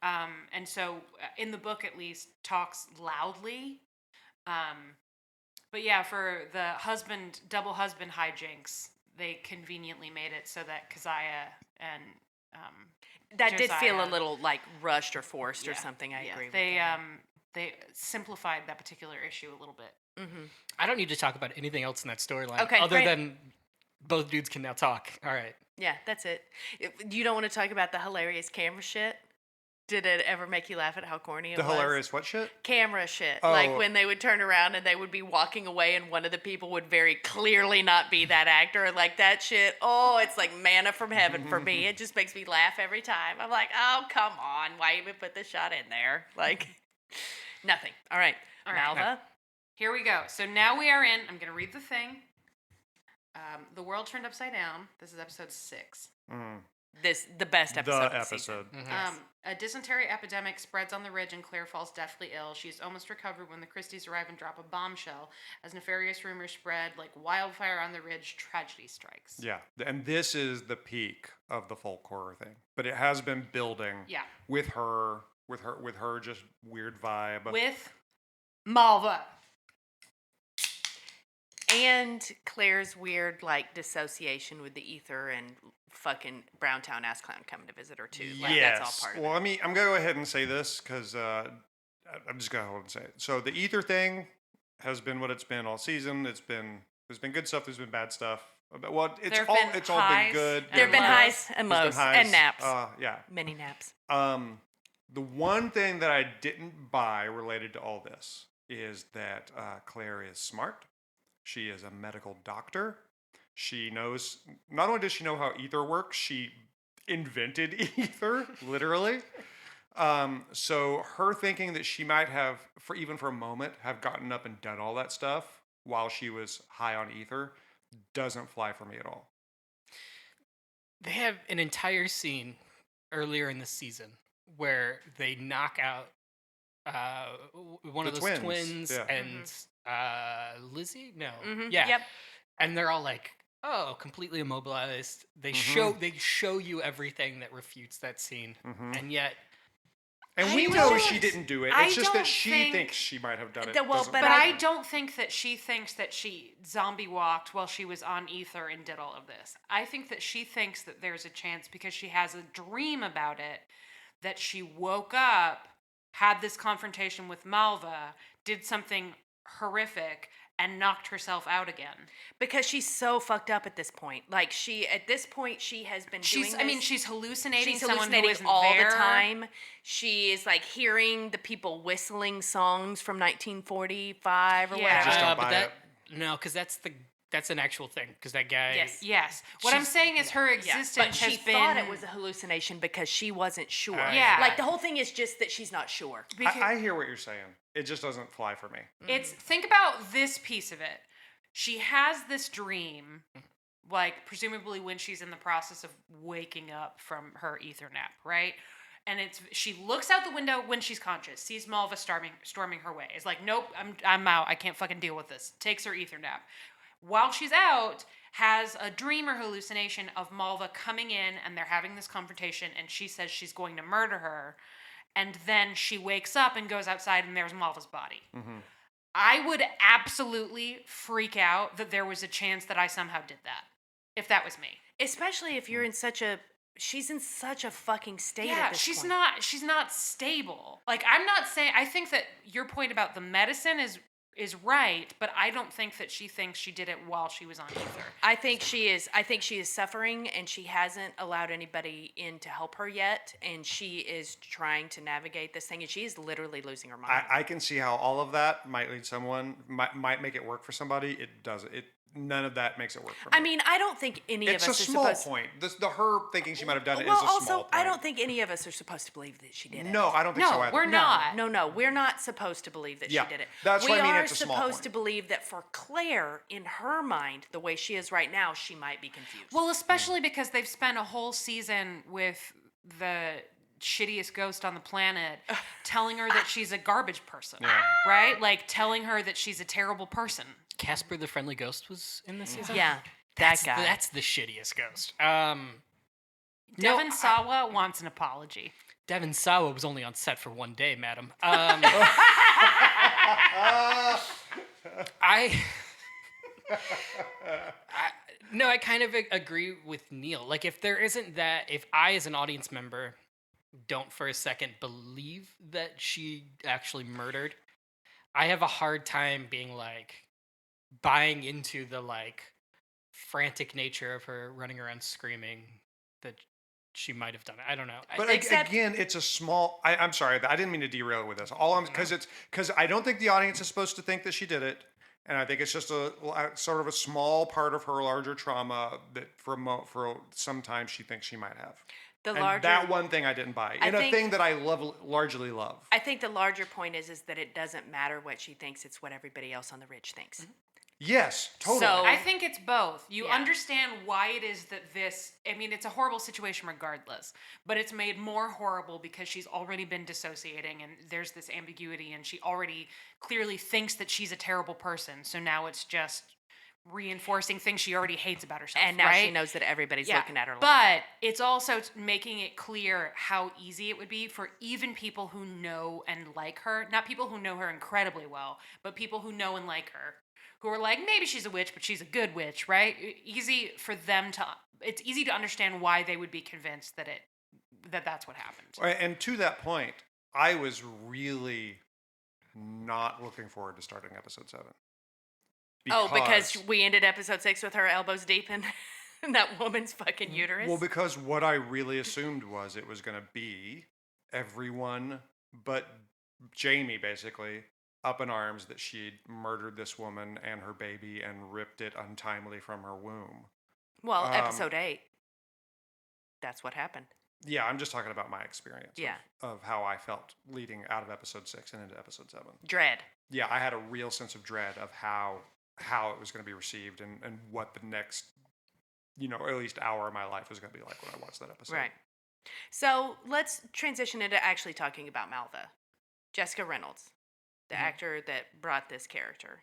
And so, in the book at least, talks loudly. But yeah, for the double husband hijinks, they conveniently made it so that Keziah and that did feel a Josiah- little, like, rushed or forced or something. I agree with that. They simplified that particular issue a little bit. I don't need to talk about anything else in that storyline Okay, other great. than both dudes can now talk. All right. Yeah, that's it. You don't want to talk about the hilarious camera shit? Did it ever make you laugh at how corny it The was? hilarious what shit? Camera shit. Oh. Like when they would turn around and they would be walking away and one of the people would very clearly not be that actor. Like that shit. Oh, it's like manna from heaven for me. It just makes me laugh every time. I'm like, oh, come on. Why even put the shot in there? Like, nothing. All right. All right. Malva. Here we go. So now we are in. I'm going to read the thing. The world turned upside down. This is episode 6. The best episode. The of the season. episode. A dysentery epidemic spreads on the ridge and Claire falls deathly ill. She is almost recovered when the Christies arrive and drop a bombshell. As nefarious rumors spread like wildfire on the ridge, tragedy strikes. Yeah, and this is the peak of the folk horror thing, but it has been building. Yeah. With her just weird vibe. With Malva. And Claire's weird, like, dissociation with the ether and fucking Browntown ass clown coming to visit her, too. Like, yes. that's all part of Well, it. I'm gonna go ahead and say this because I'm just gonna hold and say it. So the ether thing has been what it's been all season. There's been good stuff. There's been bad stuff. Well, it's There've all been it's all been highs good. and There have been lows. highs and There's been lows highs. and naps. Yeah. Many naps. The one thing that I didn't buy related to all this is that Claire is smart. She is a medical doctor. She knows, not only does she know how ether works, she invented ether, literally. So her thinking that she might have, even for a moment, have gotten up and done all that stuff while she was high on ether doesn't fly for me at all. They have an entire scene earlier in the season where they knock out one The of those twins, twins yeah. and Lizzie. No, Mhm, yeah, yep. and they're all like, "Oh, completely immobilized." They Mm-hmm. show you everything that refutes that scene, Mm-hmm. and yet And I we know don't- she didn't do it. I It's just don't that she think- thinks she might have done it. Well, Doesn't but But matter. I don't think that she thinks that she zombie walked while she was on ether and did all of this. I think that she thinks that there's a chance because she has a dream about it that she woke up, had this confrontation with Malva, did something horrific, and knocked herself out again. Because she's so fucked up at this point. Like at this point, she has been doing this. She's hallucinating. She's someone hallucinating who isn't all there. the time. She is like hearing the people whistling songs from 1945 or Yeah. whatever. Just don't but buy that no, because that's an actual thing. Because that guy, Yes. Yes. What I'm She's- saying is her Yeah, existence but she has been. thought it was a hallucination because she wasn't sure. Yeah. Like the whole thing is just that she's not sure. I hear what you're saying. It just doesn't fly for me. It's think about this piece of it. She has this dream, like presumably when she's in the process of waking up from her ether nap, right? And she looks out the window when she's conscious, sees Malva storming her way. Is like, nope, I'm out. I can't fucking deal with this. Takes her ether nap. While she's out, has a dream or hallucination of Malva coming in and they're having this confrontation, and she says she's going to murder her. And then she wakes up and goes outside, and there's Malva's body. Mm-hmm. I would absolutely freak out that there was a chance that I somehow did that, if that was me. Especially if you're in she's in such a fucking state Yeah, at this she's point. not stable. Like, I'm not saying, I think that your point about the medicine is right, but I don't think that she thinks she did it while she was on ether. I think she is suffering, and she hasn't allowed anybody in to help her yet, and she is trying to navigate this thing, and she is literally losing her mind. I can see how all of that might lead someone, might make it work for somebody. It doesn't. None of that makes it work for me. I mean, I don't think any it's of a us are small supposed. point. The her thinking she might have done it Well, is a also, small point. I don't think any of us are supposed to believe that she did it. No, I don't think No, so either. we're not. No, we're not supposed to believe that Yeah, she did it. that's we what I mean, are it's a small supposed point. to believe that for Claire, in her mind, the way she is right now, she might be confused. Well, especially because they've spent a whole season with the shittiest ghost on the planet telling her that she's a garbage person, right? Like telling her that she's a terrible person. Casper the Friendly Ghost was in this season. yeah, that's that guy. That's the shittiest ghost. Devin Sawa wants an apology. Devin Sawa was only on set for one day, madam. I kind of agree with Neal. Like, if there isn't that, if I, as an audience member, don't for a second believe that she actually murdered, I have a hard time being like buying into the like frantic nature of her running around screaming that she might have done it. I don't know. But again, it's a small. I'm sorry, I didn't mean to derail with this. Because I don't think the audience is supposed to think that she did it, and I think it's just a sort of a small part of her larger trauma that for some time she thinks she might have. That one thing I didn't buy, a thing that I largely love. I think the larger point is that it doesn't matter what she thinks; it's what everybody else on the ridge thinks. Mm-hmm. Yes, totally. So- I think it's both. You Yeah. understand why it is that it's a horrible situation regardless, but it's made more horrible because she's already been dissociating and there's this ambiguity and she already clearly thinks that she's a terrible person. So now it's just reinforcing things she already hates about herself. And now she right? knows that everybody's Yeah, looking at her like but it's also making it clear how easy it would be for even people who know and like her, not people who know her incredibly well, but people who know and like her, who are like, maybe she's a witch, but she's a good witch, right? It's easy to understand why they would be convinced that that's what happened. And to that point, I was really not looking forward to starting episode 7. Because we ended episode 6 with her elbows deep in that woman's fucking uterus? Well, because what I really assumed was it was going to be everyone but Jamie, basically, up in arms that she'd murdered this woman and her baby and ripped it untimely from her womb. Well, episode 8. That's what happened. Yeah, I'm just talking about my experience Yeah. of how I felt leading out of episode 6 and into episode 7. Dread. Yeah, I had a real sense of dread of how it was going to be received and what the next, or at least hour of my life was going to be like when I watched that episode. Right. So let's transition into actually talking about Malva. Jessica Reynolds, the actor that brought this character.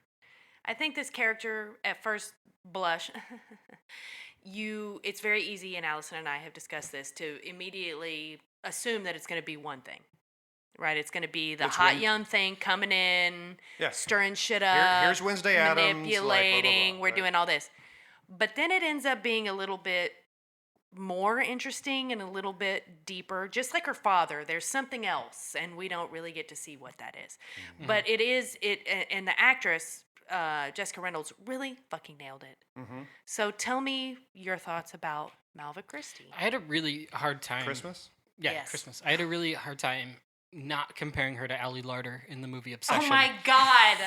I think this character, at first blush, it's very easy, and Allison and I have discussed this, to immediately assume that it's going to be one thing. Right? It's going to be the hot young thing coming in, stirring shit up. Here's Wednesday Addams. Manipulating. Like, blah, blah, blah, we're doing all this. But then it ends up being a little bit more interesting and a little bit deeper. Just like her father, there's something else, and we don't really get to see what that is. Mm-hmm. But and the actress, Jessica Reynolds, really fucking nailed it. Mm-hmm. So tell me your thoughts about Malva Christie. I had a really hard time. Christmas? Yeah, Yes. Christmas. I had a really hard time not comparing her to Allie Larder in the movie Obsession. Oh my God.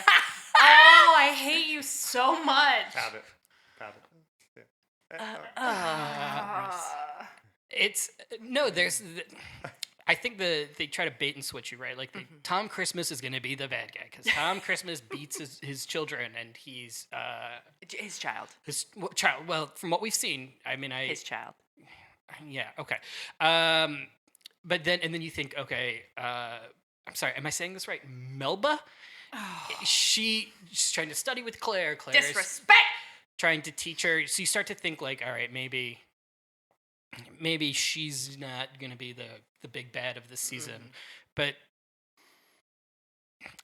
Oh, I hate you so much. Have it. Yeah. It's I think they try to bait and switch you, right? Like Tom Christmas is going to be the bad guy because Tom Christmas beats his children, and he's his child. His child. Well, from what we've seen, his child. Yeah. Okay. But then you think, okay, I'm sorry, am I saying this right? Melba? She's trying to study with Claire. Claire Disrespect! Trying to teach her. So you start to think like, all right, maybe she's not going to be the big bad of this season. But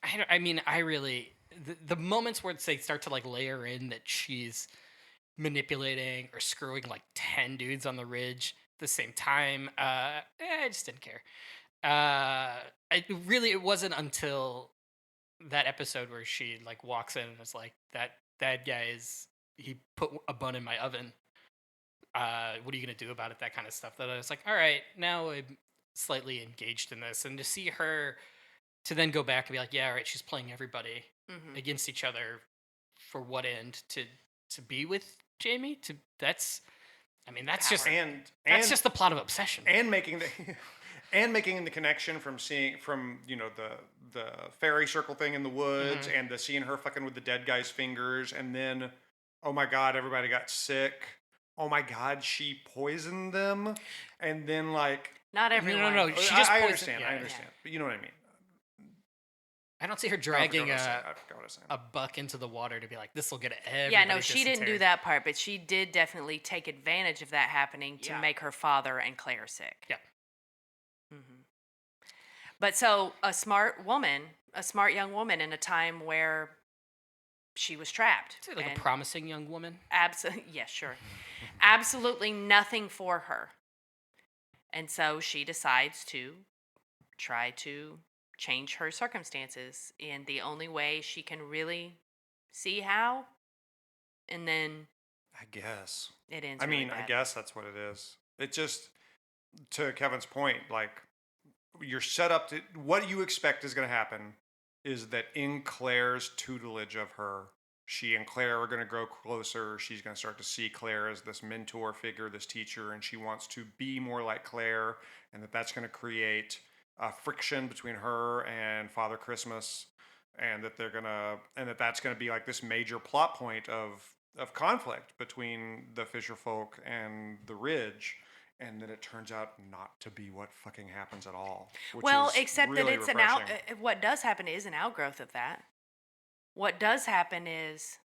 I really, the moments where they start to like layer in that she's manipulating or screwing like 10 dudes on the ridge the same time, I just didn't care. It wasn't until that episode where she like walks in and is like, that guy he put a bun in my oven. What are you gonna do about it? That kind of stuff. That I was like, all right, now I'm slightly engaged in this, and to see her to then go back and be like, yeah, all right, she's playing everybody against each other for what end? To be with Jamie? That's just that's just the plot of Obsession. And making the connection from the fairy circle thing in the woods and the seeing her fucking with the dead guy's fingers, and then oh my God, everybody got sick. Oh my God, she poisoned them, and then like not everyone. No. She just I poisoned. understand. I understand, but you know what I mean. I don't see her dragging I forgot what I was saying. a buck into the water to be like, this will get everybody. Yeah, no, she didn't do that part, but she did definitely take advantage of that happening to make her father and Claire sick. Yeah. Mm-hmm. But so a smart young woman in a time where she was trapped. Is it like a promising young woman? Yes, sure. Absolutely nothing for her. And so she decides to try to change her circumstances in the only way she can really see how. And then I guess it ends. Really bad. I guess that's what it is. It just, to Kevin's point, like you're set up to, what you expect is going to happen is that in Claire's tutelage of her, she and Claire are going to grow closer. She's going to start to see Claire as this mentor figure, this teacher, and she wants to be more like Claire, and that's going to create friction between her and Father Christmas, and that that's going to be like this major plot point of conflict between the Fisher folk and the Ridge. And then it turns out not to be what fucking happens at all. Well, except really that it's refreshing. what does happen is an outgrowth of that. What does happen is,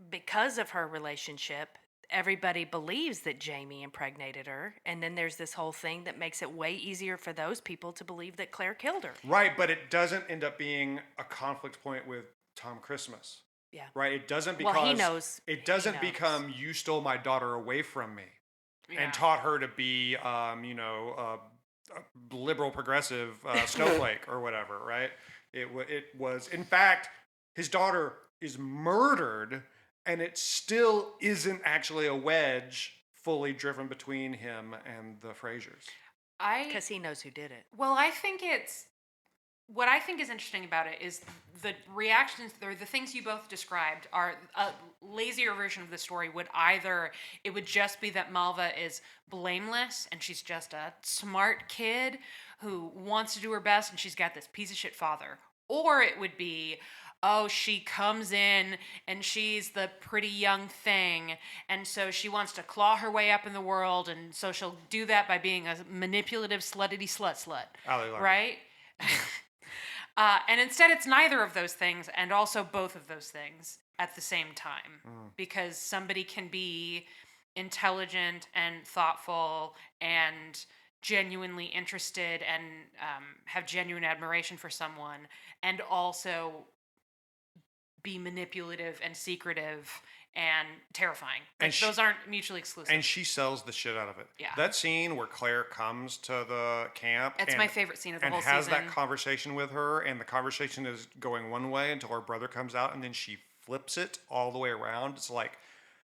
because of her relationship, everybody believes that Jamie impregnated her, and then there's this whole thing that makes it way easier for those people to believe that Claire killed her. Right, but it doesn't end up being a conflict point with Tom Christmas. Yeah. Right, it doesn't because he knows. It doesn't become you stole my daughter away from me. Yeah. And taught her to be, a liberal progressive snowflake or whatever, right? It was, in fact, his daughter is murdered, and it still isn't actually a wedge fully driven between him and the Frasers. Because he knows who did it. Well, I think it's what I think is interesting about it is the reactions or the things you both described are a lazier version of the story it would just be that Malva is blameless and she's just a smart kid who wants to do her best and she's got this piece of shit father. Or it would be, oh, she comes in and she's the pretty young thing, and so she wants to claw her way up in the world, and so she'll do that by being a manipulative, sluttity slut, right? And instead, it's neither of those things, and also both of those things at the same time, because somebody can be intelligent and thoughtful and genuinely interested and have genuine admiration for someone, and also be manipulative and secretive and terrifying. Like, those aren't mutually exclusive. And she sells the shit out of it. Yeah. That scene where Claire comes to the camp. It's my favorite scene of the whole season. And has that conversation with her, and the conversation is going one way until her brother comes out, and then she flips it all the way around. It's like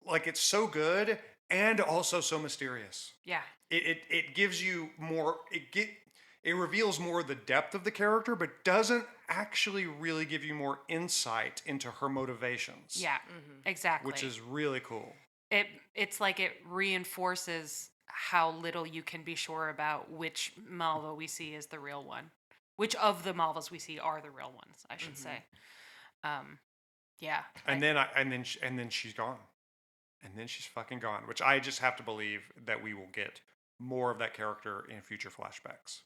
it's so good and also so mysterious. Yeah. It gives you more. It reveals more of the depth of the character, but doesn't actually really give you more insight into her motivations. Yeah, exactly. Which is really cool. It's like it reinforces how little you can be sure about which Malva we see is the real one. Which of the Malvas we see are the real ones, I should say. Yeah. And then she's gone. And then she's fucking gone, which I just have to believe that we will get more of that character in future flashbacks.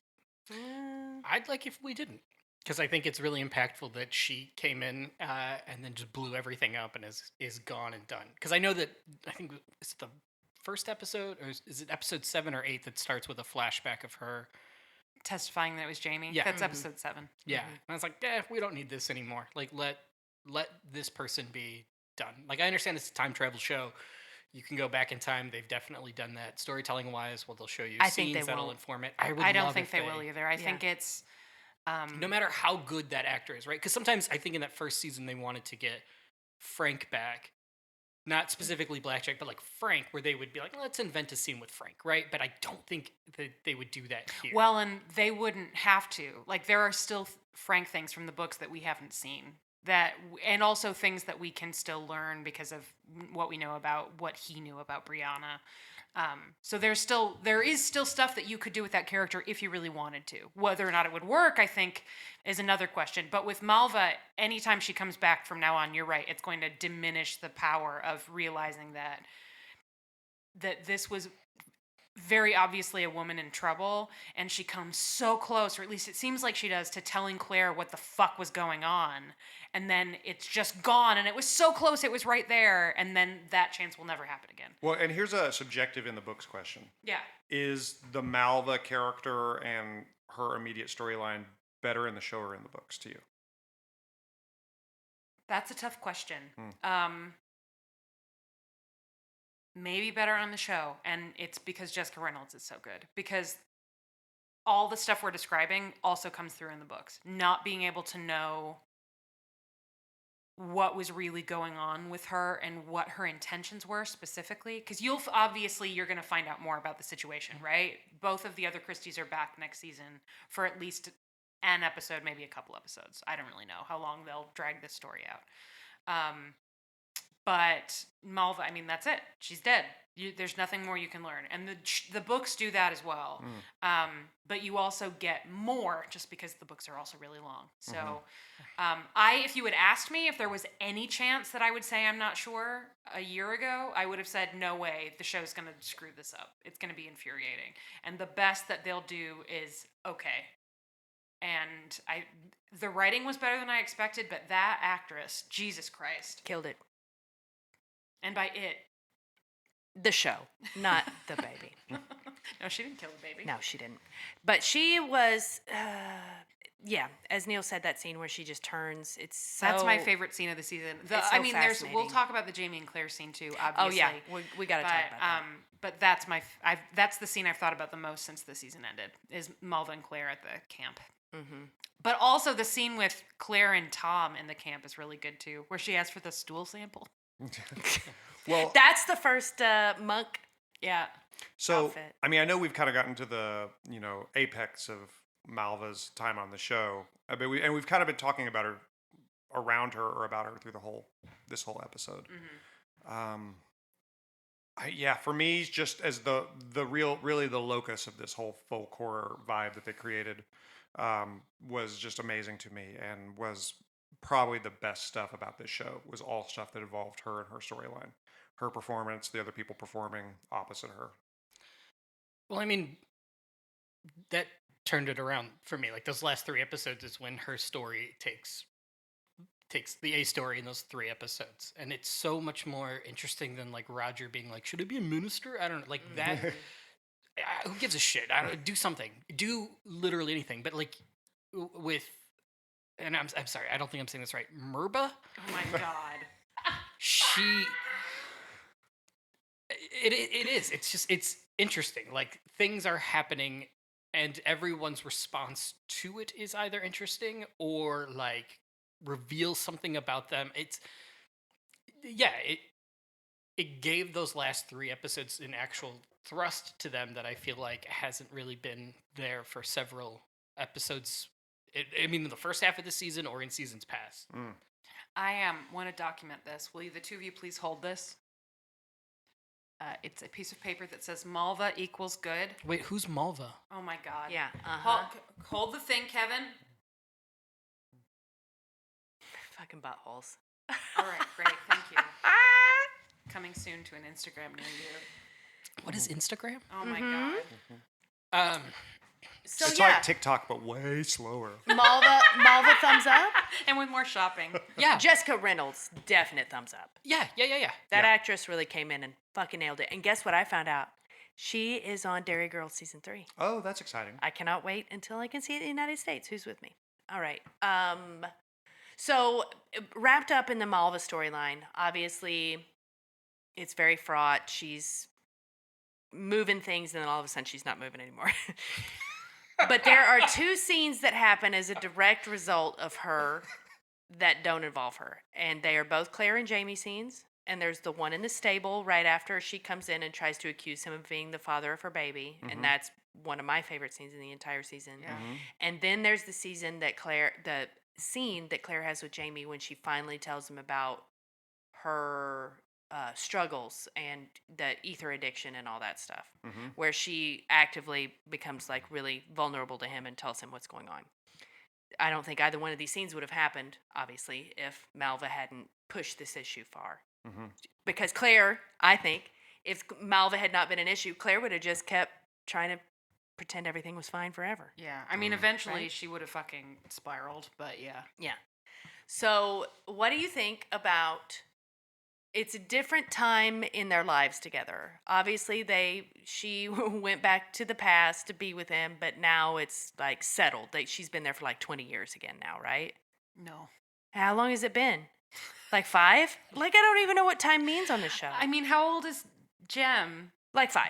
I'd like if we didn't, because I think it's really impactful that she came in and then just blew everything up and is gone and done. Because I know that I think it's the first episode, or is it episode 7 or 8 that starts with a flashback of her testifying that it was Jamie. Yeah, that's episode 7. Yeah, and I was like, we don't need this anymore. Like, let this person be done. Like, I understand it's a time travel show. You can go back in time. They've definitely done that storytelling wise. Well, they'll show you scenes that'll inform it. I don't think they will either. I think it's no matter how good that actor is, right? Because sometimes I think in that first season they wanted to get Frank back, not specifically Blackjack, but like Frank, where they would be like, let's invent a scene with Frank, right? But I don't think that they would do that here. Well, and they wouldn't have to. Like, there are still Frank things from the books that we haven't seen. And also things that we can still learn because of what we know about what he knew about Brianna. So there is still stuff that you could do with that character if you really wanted to. Whether or not it would work, I think, is another question. But with Malva, anytime she comes back from now on, you're right, it's going to diminish the power of realizing that this was very obviously a woman in trouble, and she comes so close, or at least it seems like she does, to telling Claire what the fuck was going on, and then it's just gone, and it was so close, it was right there, and then that chance will never happen again. Well, and here's a subjective in the books question. Yeah. Is the Malva character and her immediate storyline better in the show or in the books to you? That's a tough question. Maybe better on the show, and it's because Jessica Reynolds is so good. Because all the stuff we're describing also comes through in the books. Not being able to know what was really going on with her and what her intentions were specifically. Because you're going to find out more about the situation, right? Both of the other Christies are back next season for at least an episode, maybe a couple episodes. I don't really know how long they'll drag this story out. But Malva, I mean, that's it. She's dead. There's nothing more you can learn. And the books do that as well. But you also get more just because the books are also really long. So if you had asked me if there was any chance that I would say I'm not sure a year ago, I would have said, no way, the show's going to screw this up. It's going to be infuriating. And the best that they'll do is okay. And the writing was better than I expected, but that actress, Jesus Christ. Killed it. And by it, the show, not the baby. No, she didn't kill the baby. No, she didn't. But she was, as Neal said, that scene where she just turns. That's my favorite scene of the season. We'll talk about the Jamie and Claire scene too, obviously. Oh yeah, we got to talk about that. But that's that's the scene I've thought about the most since the season ended, is Malva and Claire at the camp. Mm-hmm. But also the scene with Claire and Tom in the camp is really good too, where she asks for the stool sample. Well, That's the first monk. Yeah. so outfit. I mean, I know we've kind of gotten to the apex of Malva's time on the show, but we've kind of been talking about her, around her, or about her through this whole episode. Mm-hmm. Yeah, for me, just as really the locus of this whole folk horror vibe that they created, was just amazing to me, and was probably the best stuff about this show. Was all stuff that involved her and her storyline, her performance, the other people performing opposite her. Well, I mean, that turned it around for me. Like those last 3 episodes is when her story takes the A story in those 3 episodes, and it's so much more interesting than like Roger being like, "Should I be a minister?" I don't know, like that. Who gives a shit? I don't do something, do literally anything. But like with, and I'm sorry, I don't think I'm saying this right. Merba, Oh my god. she. It is. It's just it's interesting. Like things are happening, and everyone's response to it is either interesting or like reveals something about them. It gave those last 3 episodes an actual thrust to them that I feel like hasn't really been there for several episodes. I mean, in the first half of the season or in seasons past. I want to document this. Will you, the two of you, please hold this? It's a piece of paper that says Malva equals good. Wait, who's Malva? Oh my god. Yeah. Hold the thing, Kevin. Fucking buttholes. All right, great. Thank you. Coming soon to an Instagram near you. What is Instagram? Oh my god. So It's yeah, like TikTok, but way slower. Malva thumbs up. And with more shopping. Yeah. Jessica Reynolds, definite thumbs up. Yeah. That actress really came in and fucking nailed it. And guess what I found out? She is on Dairy Girls season 3. Oh, that's exciting. I cannot wait until I can see it in the United States. Who's with me? All right. So wrapped up in the Malva storyline, obviously it's very fraught. She's moving things and then all of a sudden she's not moving anymore. But there are 2 scenes that happen as a direct result of her that don't involve her. And they are both Claire and Jamie scenes. And there's the one in the stable right after she comes in and tries to accuse him of being the father of her baby. Mm-hmm. And that's one of my favorite scenes in the entire season. Yeah. And then there's the scene that Claire has with Jamie when she finally tells him about her struggles and the ether addiction and all that stuff, where she actively becomes like really vulnerable to him and tells him what's going on. I don't think either one of these scenes would have happened, obviously, if Malva hadn't pushed this issue far. Because Claire, I think, if Malva had not been an issue, Claire would have just kept trying to pretend everything was fine forever. Yeah. I mean, eventually Right? she would have fucking spiraled, but yeah. Yeah. So, what do you think about? It's a different time in their lives together. Obviously, she went back to the past to be with him, but now it's like settled. She's been there for like 20 years again now, right? No. How long has it been? Like 5? Like I don't even know what time means on this show. I mean, how old is Jem? Like 5.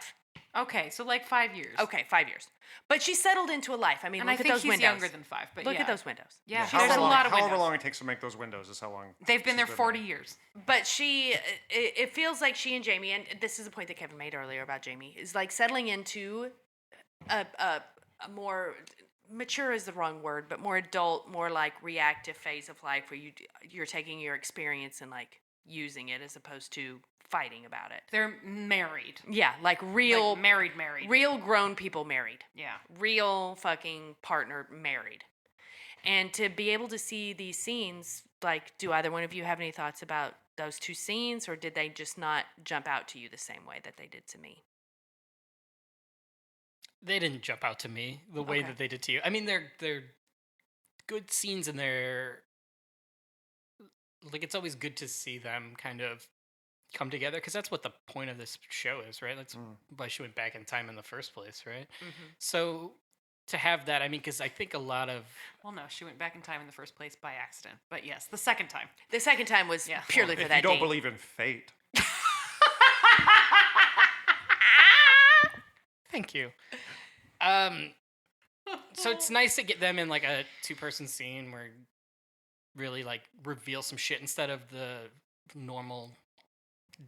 Okay, so like 5 years. Okay, 5 years. But she settled into a life. I mean, And look I at think those he's windows. younger than 5, but Look yeah. at those windows. Yeah, She there's settled- a lot of However windows. long it takes to make those windows is how long. They've been there she's 40 years. But it feels like she and Jamie, and this is a point that Kevin made earlier about Jamie, is like settling into a more mature is the wrong word, but more adult, more like reactive phase of life where you're taking your experience and like using it as opposed to fighting about it. They're married. Yeah, like real Like married. real grown people married. Yeah. Real fucking partner married. And to be able to see these scenes, like, do either one of you have any thoughts about those 2 scenes, or did they just not jump out to you the same way that they did to me? They didn't jump out to me the way Okay. that they did to you. I mean, they're good scenes, and they're like it's always good to see them kind of come together because that's what the point of this show is, right? That's why she went back in time in the first place, right? So to have that, I mean, because I think a lot of Well, no, she went back in time in the first place by accident. But yes, the second time. The second time was Yeah. purely If for you that don't date. believe in fate, thank you. So it's nice to get them in like a 2-person scene where really like reveal some shit instead of the normal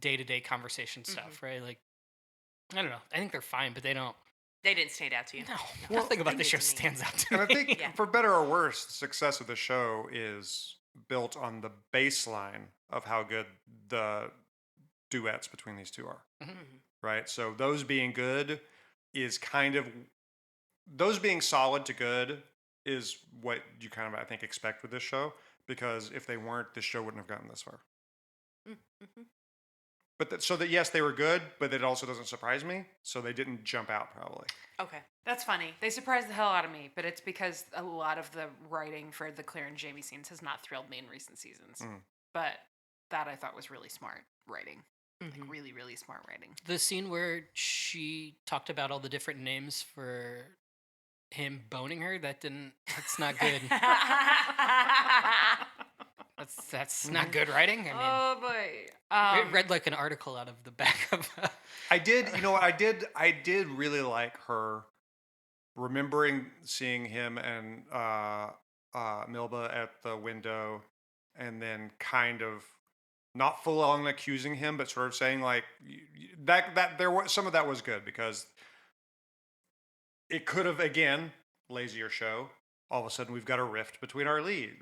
day-to-day conversation stuff, right? Like, I don't know. I think they're fine, but they didn't stand out to you. No, nothing about the show stands out to And I me. think, for better or worse, the success of the show is built on the baseline of how good the duets between these two are. Right? So those being good is kind of, those being solid to good is what you kind of, I think, expect with this show. Because if they weren't, this show wouldn't have gotten this far. But so that, yes, they were good, but it also doesn't surprise me. So they didn't jump out, probably. Okay. That's funny. They surprised the hell out of me, but it's because a lot of the writing for the Claire and Jamie scenes has not thrilled me in recent seasons. But that I thought was really smart writing. Like really, really smart writing. The scene where she talked about all the different names for him boning her, that's not good. That's not good writing. I mean, Oh boy. it read like an article out of the back of I did, you know what, I did really like her remembering seeing him and Milba at the window, and then kind of not full on accusing him, but sort of saying like that there was some of that was good, because it could have, again, lazier show. All of a sudden, we've got a rift between our lead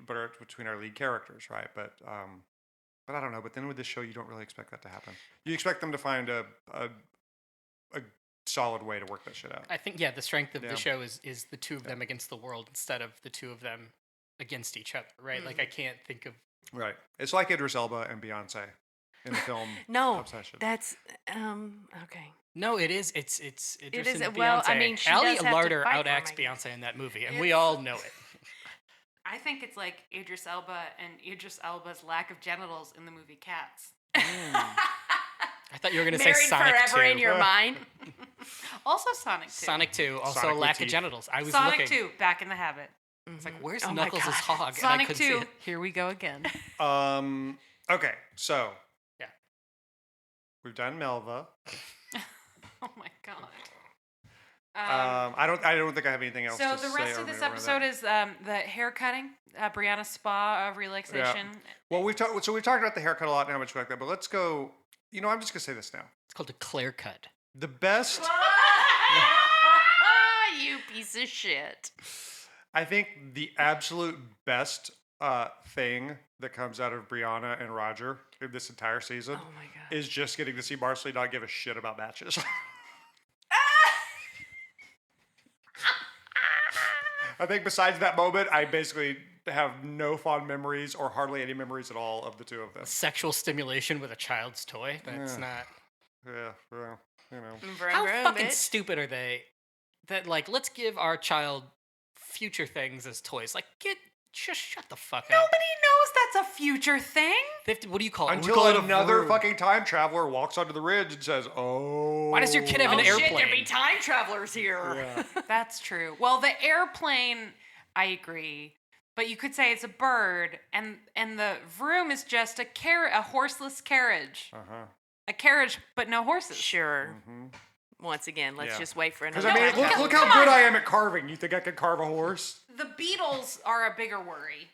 characters, right? But I don't know. But then with this show, you don't really expect that to happen. You expect them to find a solid way to work that shit out. I think, the strength of the show is the two of them against the world instead of the two of them against each other, right? Like, I can't think of... Right. It's like Idris Elba and Beyonce in the film Obsession. That's okay. No, it is. It's Idris and Beyonce. Well, I mean, she Ali does have to Larder fight for him, outacts I guess. Beyonce in that movie, and we all know it. I think it's like Idris Elba and Idris Elba's lack of genitals in the movie Cats. I thought you were going to say Married Sonic forever 2. in your mind. Also Sonic 2. Sonic 2, also Sonic with lack of teeth. genitals. I was Sonic looking. 2, Back in the Habit. It's like, where's Oh my Knuckles' God. hog? And I Sonic couldn't see 2, it. here we go again. Okay, so Yeah. we've done Melva. Oh my god. I don't think I have anything else. So to the say rest or of this around episode that. is the hair cutting, Brianna's spa of relaxation. Well, we've talked about the haircut a lot and how much we like that, but let's go. You know, I'm just gonna say this now. It's called a Claire cut. The best, You piece of shit. I think, the absolute best thing that comes out of Brianna and Roger in this entire season Oh my god. is just getting to see Marcelly not give a shit about matches. I think besides that moment, I basically have no fond memories or hardly any memories at all of the two of them. Sexual stimulation with a child's toy? That's not... Yeah, well, you know. Vroom, How vroom, fucking bitch. stupid are they that, like, let's give our child future things as toys? Like, just shut the fuck up. Nobody knows that's a future thing. What do you call it? We Until call it a another vroom. fucking time traveler walks onto the ridge and says, "Oh, Why does your kid have an Oh shit, airplane? there be time travelers here. Yeah. That's true. Well, the airplane, I agree. But you could say it's a bird, and the vroom is just a horseless carriage. Uh-huh. A carriage, but no horses. Sure. Once again, let's Yeah. just wait for Because another I mean, time traveler. look how good I am at carving. You think I could carve a horse? The Beatles are a bigger worry.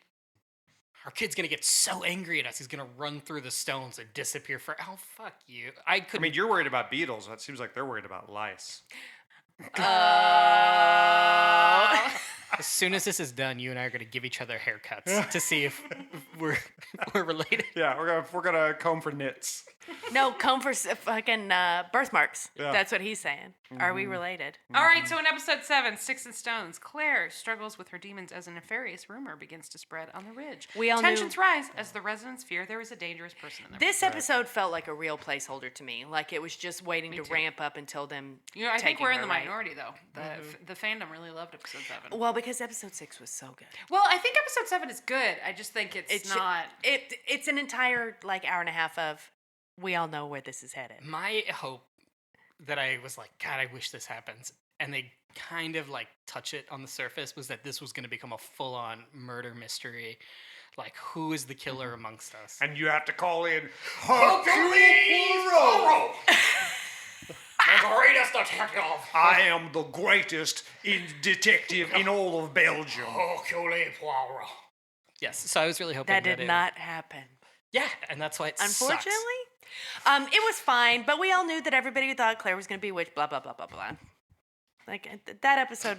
Our kid's gonna get so angry at us, he's gonna run through the stones and disappear for. Oh, fuck you! I I mean, you're worried about beetles. That seems like they're worried about lice. As soon as this is done, you and I are gonna give each other haircuts to see if we're related. Yeah, we're gonna comb for nits. No, comb for fucking birthmarks. Yeah. That's what he's saying. Are we related? All right, so in episode 7, Sticks and Stones, Claire struggles with her demons as a nefarious rumor begins to spread on the ridge. We all knew- Tensions rise as the residents fear there is a dangerous person in their This episode felt like a real placeholder to me. Like it was just waiting to too. ramp up until them. You know, I think taking we're in her, the right? minority, though. The fandom really loved episode 7. Well, because episode 6 was so good. Well, I think episode 7 is good. I just think it's not. It's an entire like hour and a half of. We all know where this is headed. My hope that I was like, God, I wish this happens, and they kind of like touch it on the surface, was that this was going to become a full-on murder mystery. Like, who is the killer amongst us? And you have to call in Hercule Poirot. The greatest detective. I am the greatest detective in all of Belgium. Hercule Poirot. Yes, so I was really hoping That did not happen. Yeah, and that's why it Unfortunately, sucks. it was fine, but we all knew that everybody thought Claire was going to be a witch, blah, blah, blah, blah, blah. Like, that episode,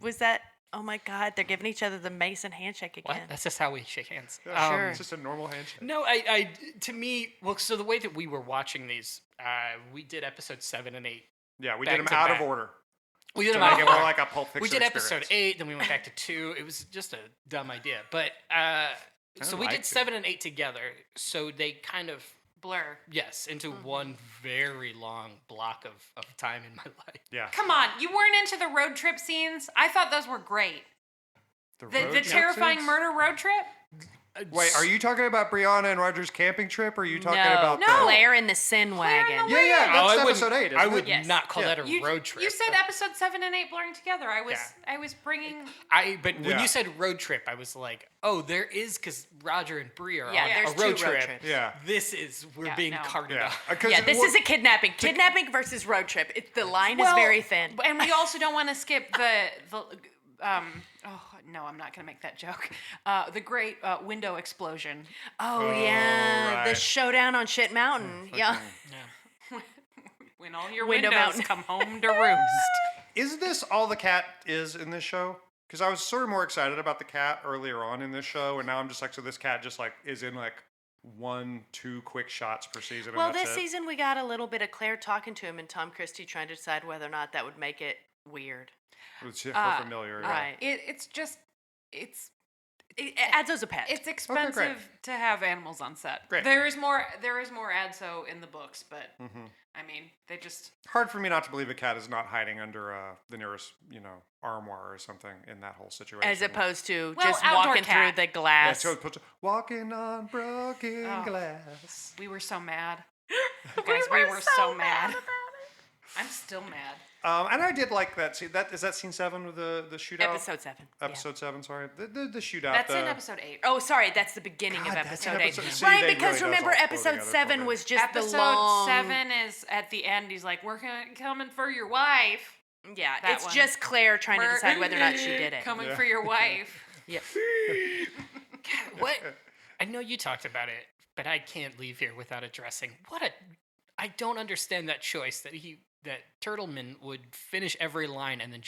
was that, oh my God, they're giving each other the Mason handshake What? again. That's just how we shake hands. Sure. It's just a normal handshake. No, to me, well, so the way that we were watching these, we did episode 7 and 8. Yeah, we Back did them to out back. of order. We did To them out make of it more order. like a Pulp Fiction We did experience. episode 8, then we went back to 2. It was just a dumb idea. But, so we liked did it. 7 and 8 together. So they kind of, Blur. yes, into one very long block of time in my life. Yeah. Come on, you weren't into the road trip scenes? I thought those were great. road The trip terrifying scenes? murder road trip? Wait, are you talking about Brianna and Roger's camping trip, or are you talking no, about Claire in the Sin Wagon. Yeah, yeah, Oh, that's I episode 8, isn't I it? would Yes. not call Yeah. that a You, road trip. you said episode 7 and 8 blurring together. I was bringing. But when Yeah. you said road trip, I was like, oh, there is, because Roger and Bree are Yeah, on there's a road two road trip. trips. Yeah. This is, we're Yeah, being no. carted Yeah. off. Yeah, this is a kidnapping. Kidnapping versus road trip. The line is very thin. And we also don't want to skip the oh no, I'm not gonna make that joke. The great window explosion. Oh, yeah. The right. showdown on Shit Mountain. Yeah. When all your Window windows mountain. come home to roost. Is this all the cat is in this show? Because I was sort of more excited about the cat earlier on in this show, and now I'm just like, so this cat just like is in like 1-2 quick shots per season. Well, and that's this it? season we got a little bit of Claire talking to him and Tom Christie trying to decide whether or not that would make it weird. It's for familiar. yeah. Right. It's It adds as a pet. it's expensive to have animals on set. Great. There is more adso in the books, but I mean they just Hard for me not to believe a cat is not hiding under the nearest, armoire or something in that whole situation. as opposed to Well, just outdoor walking cat. through the Yeah, glass. so walking on broken Oh. glass. we were so mad. Guys, we were so mad. I'm still mad. And I did like that scene. Is that scene 7 with the shootout? Episode 7. yeah. Episode 7, sorry. The shootout. That's in episode 8. Oh, sorry, that's the beginning God, of that's episode 8. episode- see, Right, they because really does remember all flow episode together 7 for me. was just Episode the long 7 is at the end. He's like, "We're coming for your wife." Yeah, that it's one. just Claire trying to We're decide whether or not she did it. Coming for your wife. Yeah. What? I know you talked about it, but I can't leave here without addressing I don't understand that choice that Turtleman would finish every line and then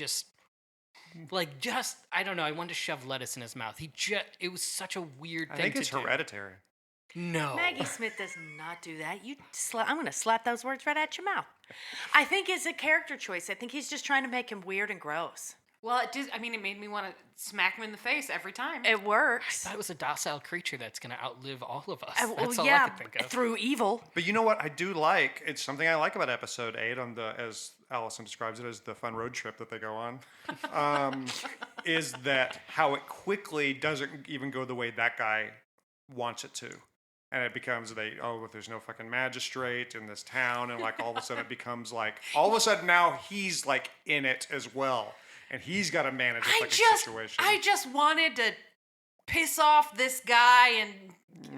I don't know. I wanted to shove lettuce in his mouth. It was such a weird I thing think to it's do. hereditary. No. Maggie Smith does not do that. I'm going to slap those words right at your mouth. I think it's a character choice. I think he's just trying to make him weird and gross. Well, it did. I mean, it made me want to smack him in the face every time. It I works. thought it was a docile creature that's going to outlive all of us. Well, That's all I yeah, could think of. through evil. But you know what I do like? It's something I like about episode 8 as Allison describes it as the fun road trip that they go on, is that how it quickly doesn't even go the way that guy wants it to. And it becomes there's no fucking magistrate in this town. And like all of a sudden it becomes like, all of a sudden now he's like in it as well. And he's got to manage a fucking situation. I just wanted to piss off this guy and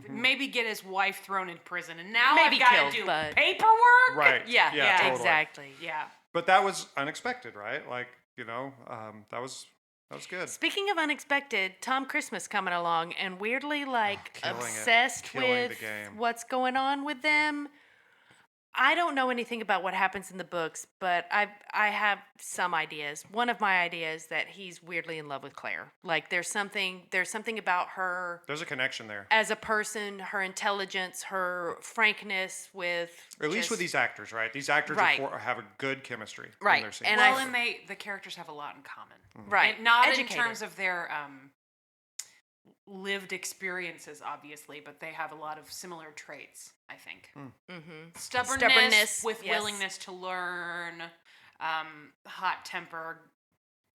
maybe get his wife thrown in prison. And now Maybe I've got killed, to do but- paperwork. Right. Yeah, totally. exactly. Yeah. But that was unexpected, right? Like, that was good. Speaking of unexpected, Tom Christmas coming along and weirdly killing it. obsessed Killing the with game. what's going on with them. I don't know anything about what happens in the books, but I have some ideas. One of my ideas that he's weirdly in love with Claire. Like there's something about her There's a connection there. as a person, her intelligence, her frankness with Or at least just- with these actors, right? These actors Right. have a good chemistry. in Right. their scenes. And Well, I- and the characters have a lot in common. right, And not educated. in terms of their lived experiences, obviously, but they have a lot of similar traits, I think. Stubbornness with yes. willingness to learn, hot temper,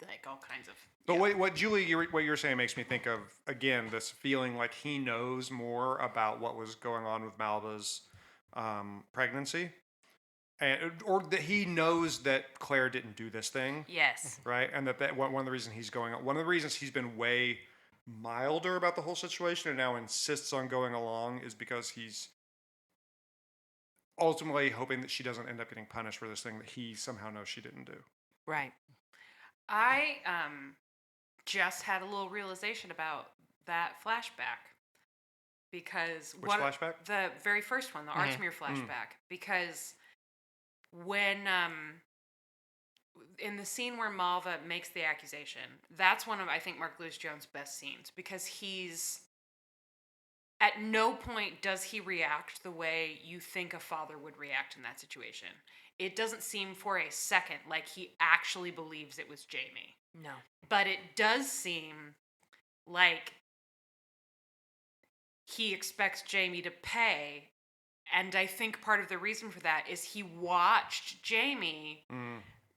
like all kinds of. But what Julie, what you're saying makes me think of, again, this feeling like he knows more about what was going on with Malva's pregnancy. Or that he knows that Claire didn't do this thing, Yes. right? And that one of the reasons one of the reasons he's been way milder about the whole situation and now insists on going along is because he's ultimately hoping that she doesn't end up getting punished for this thing that he somehow knows she didn't do. Right. I just had a little realization about that flashback because Which flashback? The very first one, the Archmere flashback, because when in the scene where Malva makes the accusation, that's one of, I think, Mark Lewis Jones' best scenes, because he's at no point does he react the way you think a father would react in that situation. It doesn't seem for a second like he actually believes it was Jamie. No. But it does seem like he expects Jamie to pay. And I think part of the reason for that is he watched Jamie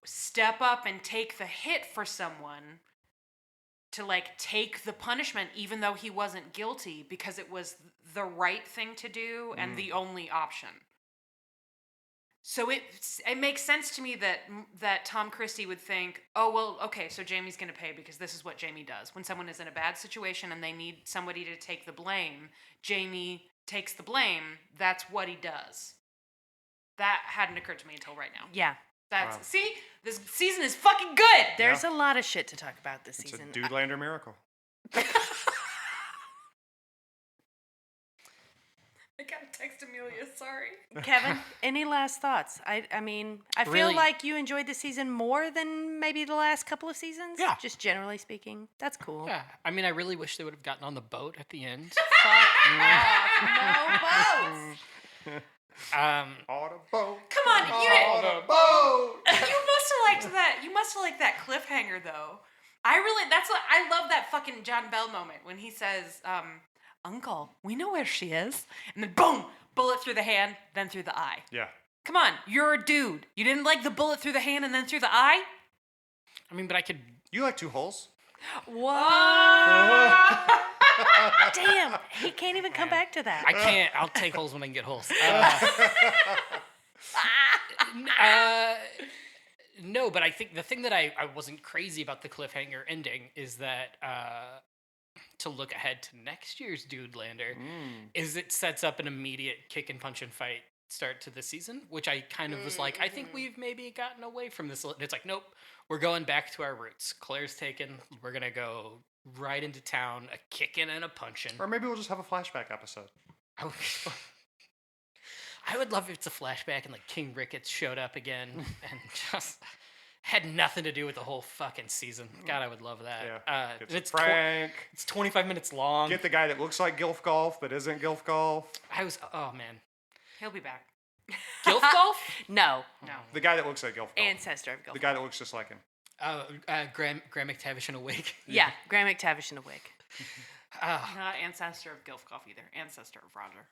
step up and take the hit for someone to like take the punishment even though he wasn't guilty, because it was the right thing to do and the only option. So it makes sense to me that Tom Christie would think, oh, well, okay, so Jamie's going to pay because this is what Jamie does. When someone is in a bad situation and they need somebody to take the blame, Jamie takes the blame. That's what he does. That hadn't occurred to me until right now. Yeah. See, this season is fucking good. There's a lot of shit to talk about this It's season. a Dudelander miracle. I gotta text Amelia, sorry. Kevin, any last thoughts? I mean, I feel Really? like you enjoyed the season more than maybe the last couple of seasons. Yeah. Just generally speaking. That's cool. Yeah, I mean, I really wish they would have gotten on the boat at the end. No boats. On a boat. Come on, On a boat. You must have liked that. You must have liked that cliffhanger, though. I love that fucking John Bell moment when he says, Uncle, we know where she is. And then boom, bullet through the hand, then through the eye. Yeah. Come on, you're a dude. You didn't like the bullet through the hand and then through the eye? I mean, but I could. You like 2 holes? What? Damn, he can't even come back to that. I can't. I'll take holes when I can get holes. No, but I think the thing that I wasn't crazy about the cliffhanger ending is that to look ahead to next year's Dudelander is it sets up an immediate kick and punch and fight start to the season, which I kind of was like, I think we've maybe gotten away from this. It's like, nope, we're going back to our roots. Claire's taken. We're going to go right into town, a kicking and a punching. Or maybe we'll just have a flashback episode. I would love if it's a flashback and like King Ricketts showed up again and just had nothing to do with the whole fucking season. God, I would love that. Yeah. It's Frank. it's 25 minutes long. Get the guy that looks like Gilf Golf but isn't Gilf Golf. Oh man. He'll be back. Gilf Golf? No. No. The guy that looks like Gilf Golf. Ancestor of Gilf. The guy that looks just like him. Graham McTavish in a wig. Yeah, Graham McTavish in a wig. Not ancestor of Gilfgoff either. Ancestor of Roger.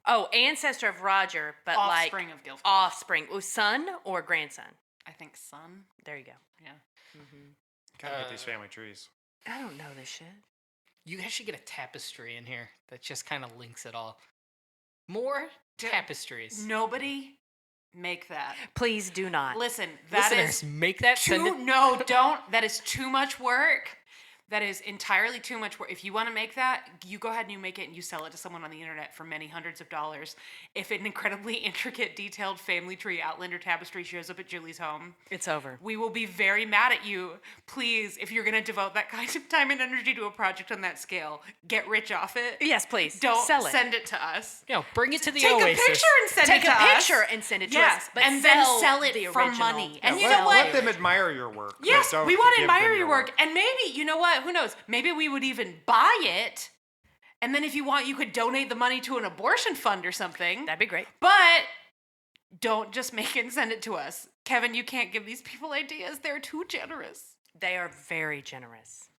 Oh, ancestor of Roger, but Offspring like of Gilfgoff. offspring. Oh, son or grandson? I think son. There you go. Yeah. Gotta get these family trees. I don't know this shit. You guys should get a tapestry in here that just kind of links it all. More tapestries. Nobody make that. Please do not. Listen, that Listeners, is make that. no, don't. That is too much work. That is entirely too much work. If you want to make that, you go ahead and you make it and you sell it to someone on the internet for many hundreds of dollars. If an incredibly intricate, detailed family tree Outlander tapestry shows up at Julie's home, It's over. we will be very mad at you. Please, if you're going to devote that kind of time and energy to a project on that scale, get rich off it. Yes, please. Don't sell it. send it to us. Bring it to the Take Oasis. a picture and send Take it to a us. picture and send it to Yes, us. But and then sell sell it the for original. money. Yeah, And you know what? Let them admire your work. but Yes, don't we want to give them admire your your work. And maybe, you know what? Who knows? Maybe we would even buy it. And then if you want, you could donate the money to an abortion fund or something. That'd be great. But don't just make it and send it to us. Kevin, you can't give these people ideas. They're too generous. They are very generous.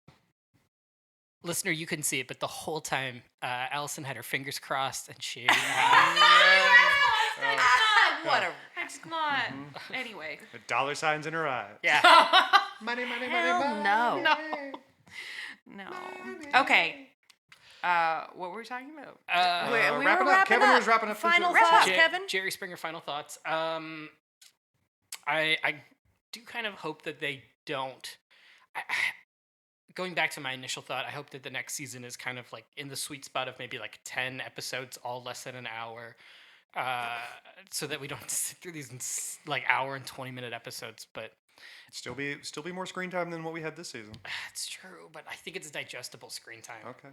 Listener, you couldn't see it, but the whole time, Allison had her fingers crossed, and she. What a It's not. Anyway. With dollar signs in her eyes. Yeah. Money, money, hell money, no. money. No. Okay. What were we talking about? We wrap were it up. wrapping Kevin up. was wrapping up. the Final show. thoughts, Jer- Kevin. Jerry Springer, final thoughts. I do kind of hope that they don't. Going back to my initial thought, I hope that the next season is kind of like in the sweet spot of maybe like 10 episodes, all less than an hour, so that we don't have to sit through these like hour and 20-minute episodes. But Still be more screen time than what we had this season. it's true. But I think it's digestible screen time. Okay.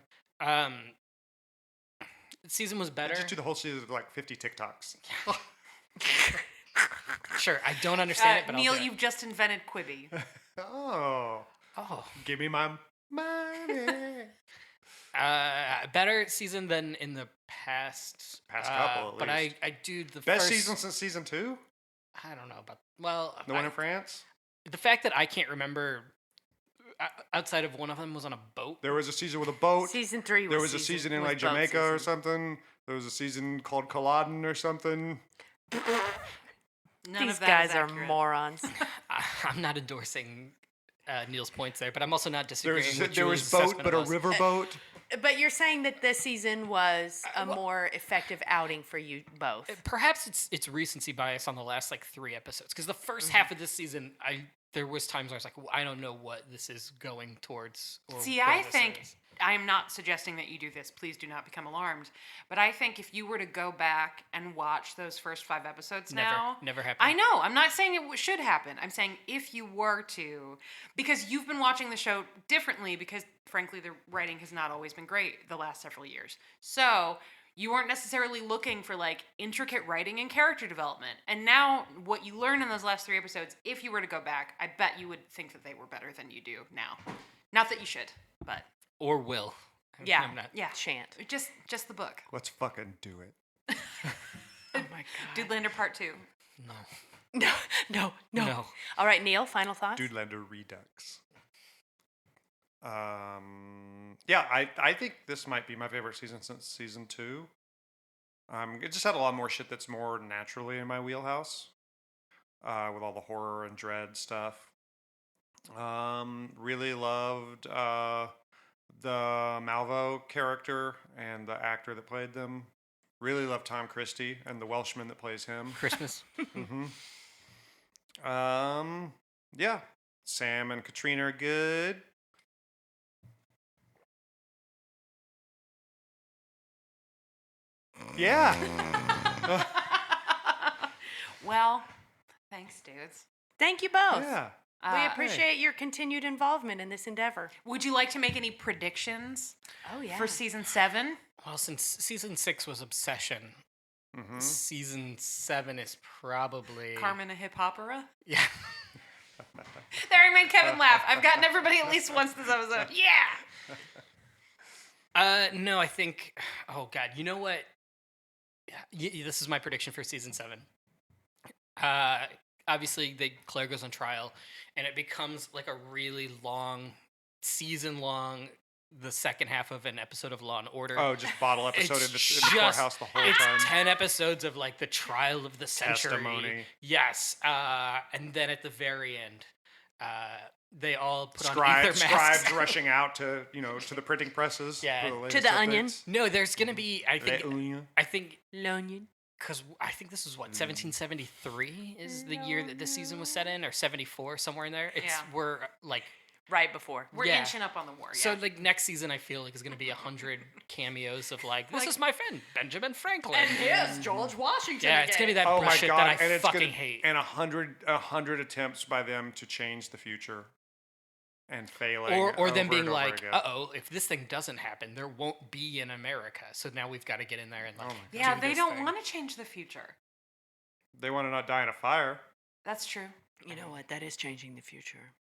The season was better. Just do the whole season of like 50 TikToks. Sure, I don't understand it, but Neal, I'll do it. you've just invented Quibi. Oh. Oh, Give me my money. better season than in the past. Couple, at but least. I do the Best first season since season 2? I don't know about The one in France? the fact that I can't remember outside of one of them was on a boat. There was a season with a boat. Season 3 was There was a season in like Jamaica or something. There was a season called Culloden or something. None These of that guys is are accurate. morons. I'm not endorsing Neal's points there, but I'm also not disagreeing with There Julie's was boat, assessment but of a us. river boat. But you're saying that this season was a more effective outing for you both. Perhaps it's recency bias on the last like 3 episodes, because the first Mm-hmm. half of this season, there was times where I was like, well, I don't know what this is going towards. Or See, where I this think is. I'm not suggesting that you do this. Please do not become alarmed. But I think if you were to go back and watch those first 5 episodes now, never happened. I know. I'm not saying it should happen. I'm saying if you were to, because you've been watching the show differently, because frankly, the writing has not always been great the last several years. So you weren't necessarily looking for like intricate writing and character development. And now what you learn in those last 3 episodes, if you were to go back, I bet you would think that they were better than you do now. Not that you should, but Or will. Yeah. I'm not. yeah. Shan't. Just the book. Let's fucking do it. Oh my god. Dudelander Part 2. No. No. No. All right, Neal, final thoughts? Dudelander Redux. Yeah, I think this might be my favorite season since season 2. It just had a lot more shit that's more naturally in my wheelhouse, with all the horror and dread stuff. Really loved the Malvo character and the actor that played them. Really loved Tom Christie and the Welshman that plays him. Christmas. Yeah, Sam and Katrina are good. Yeah. Well, thanks, dudes. Thank you both. Yeah. We appreciate your continued involvement in this endeavor. Would you like to make any predictions Oh, yeah. for season 7? Well, since season 6 was Obsession, season 7 is probably Carmen a hip opera? Yeah. There, I made Kevin laugh. I've gotten everybody at least once this episode. Yeah. No, I think. Oh God, you know what? This is my prediction for season 7. Obviously, Claire goes on trial, and it becomes like a really long, season-long, the second half of an episode of Law and Order. Oh, just bottle episode in the It's courthouse the whole it's time. 10 episodes of like the trial of the century. Testimony. Yes, and then at the very end, they all put on Scribes, ether masks. scribes rushing out to the printing presses. Yeah. for To the the latest Onion. updates. No, there's gonna be. I think Lonian. because I think this is what 1773 is the year that this season was set in, or 74, somewhere in there. It's Yeah. we're like. Right before. We're Yeah. inching up on the war. Yeah. So like next season, I feel like is gonna be 100 cameos of like this Like- is my friend Benjamin Franklin. here's George Washington. Yeah, it's gonna be that Oh my bullshit god! that I and it's fucking gonna, hate. And 100 attempts by them to change the future, and failing. Or them over being and over like, again. if this thing doesn't happen, there won't be an America. So now we've got to get in there and like. yeah, do they this don't thing. want to change the future. They want to not die in a fire, That's true. You know what? That is changing the future.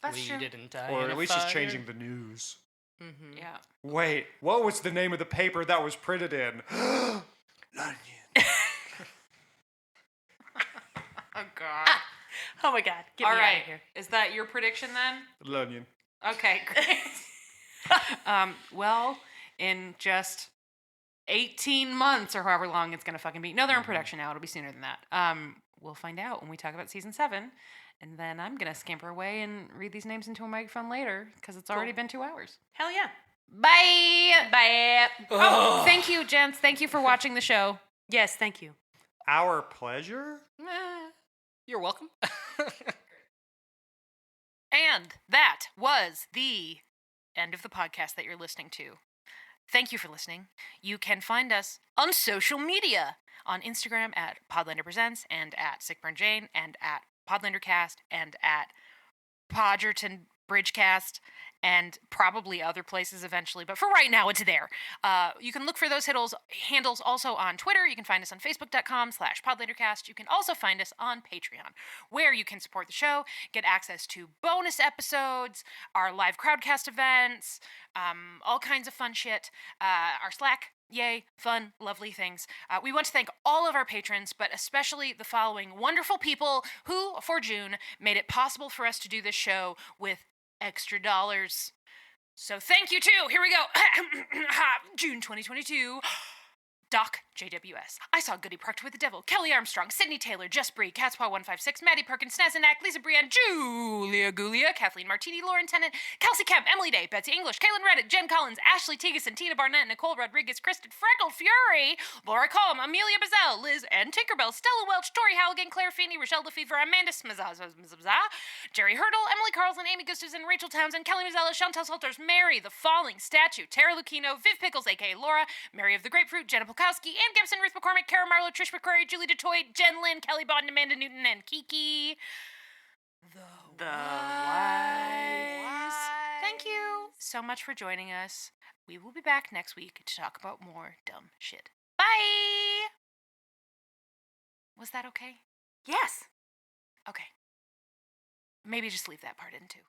That's We true. didn't die. or in at a least it's fire. changing the news. Mm-hmm. Yeah. Wait, what was the name of the paper that was printed in? London. Oh God. Oh my God. Get All me out right. of here. Is that your prediction then? London. Okay, great. Well, in just 18 months or however long it's gonna fucking be. No, they're in production now. It'll be sooner than that. We'll find out when we talk about season 7, and then I'm gonna scamper away and read these names into a microphone later because it's already been 2 hours. Hell yeah. Bye. Bye. Oh, thank you, gents. Thank you for watching the show. Yes, thank you. Our pleasure? You're welcome. And that was the end of the podcast that you're listening to. Thank you for listening. You can find us on social media. on Instagram at Podlander Presents and at Sickburn Jane and at Podlandercast and at Podgerton Bridgecast and probably other places eventually, but for right now, it's there. You can look for those handles also on Twitter. You can find us on Facebook.com/PodlanderCast. You can also find us on Patreon, where you can support the show, get access to bonus episodes, our live crowdcast events, all kinds of fun shit, our Slack. Yay, fun, lovely things. We want to thank all of our patrons, but especially the following wonderful people who, for June, made it possible for us to do this show with extra dollars. So thank you too. Here we go. June 2022. Doc JWS. I saw Goody Proctor with the Devil. Kelly Armstrong. Sydney Taylor. Just Bree. Catspaw156. Maddie Perkins. Snazenak. Lisa Brienne. Julia Gulia. Kathleen Martini. Lauren Tennant. Kelsey Kemp. Emily Day. Betsy English. Kaylin Reddick. Jen Collins. Ashley Teaguson. Tina Barnett. Nicole Rodriguez. Kristen Freckle Fury. Laura Colm. Amelia Bazell. Liz and Tinkerbell. Stella Welch. Tori Halligan. Claire Feeney. Rochelle Lefevre. Amanda Smazza. Jerry Hurdle. Emily Carlson. Amy Gustafson. Rachel Townsend. Kelly Mazzella. Chantal Salters. Mary the Falling Statue. Tara Lucchino. Viv Pickles, a.k.a. Laura. Mary of the Grapefruit. Jenna Polkowski. Ann Gibson. Ruth McCormick. Kara Marlowe. Trish McCrary. Julie DeToy. Jen Lynn. Kelly Bodden. Amanda Newton. And Kiki. The Wise. Thank you so much for joining us. We will be back next week to talk about more dumb shit. Bye! Was that okay? Yes. Okay. Maybe just leave that part in too.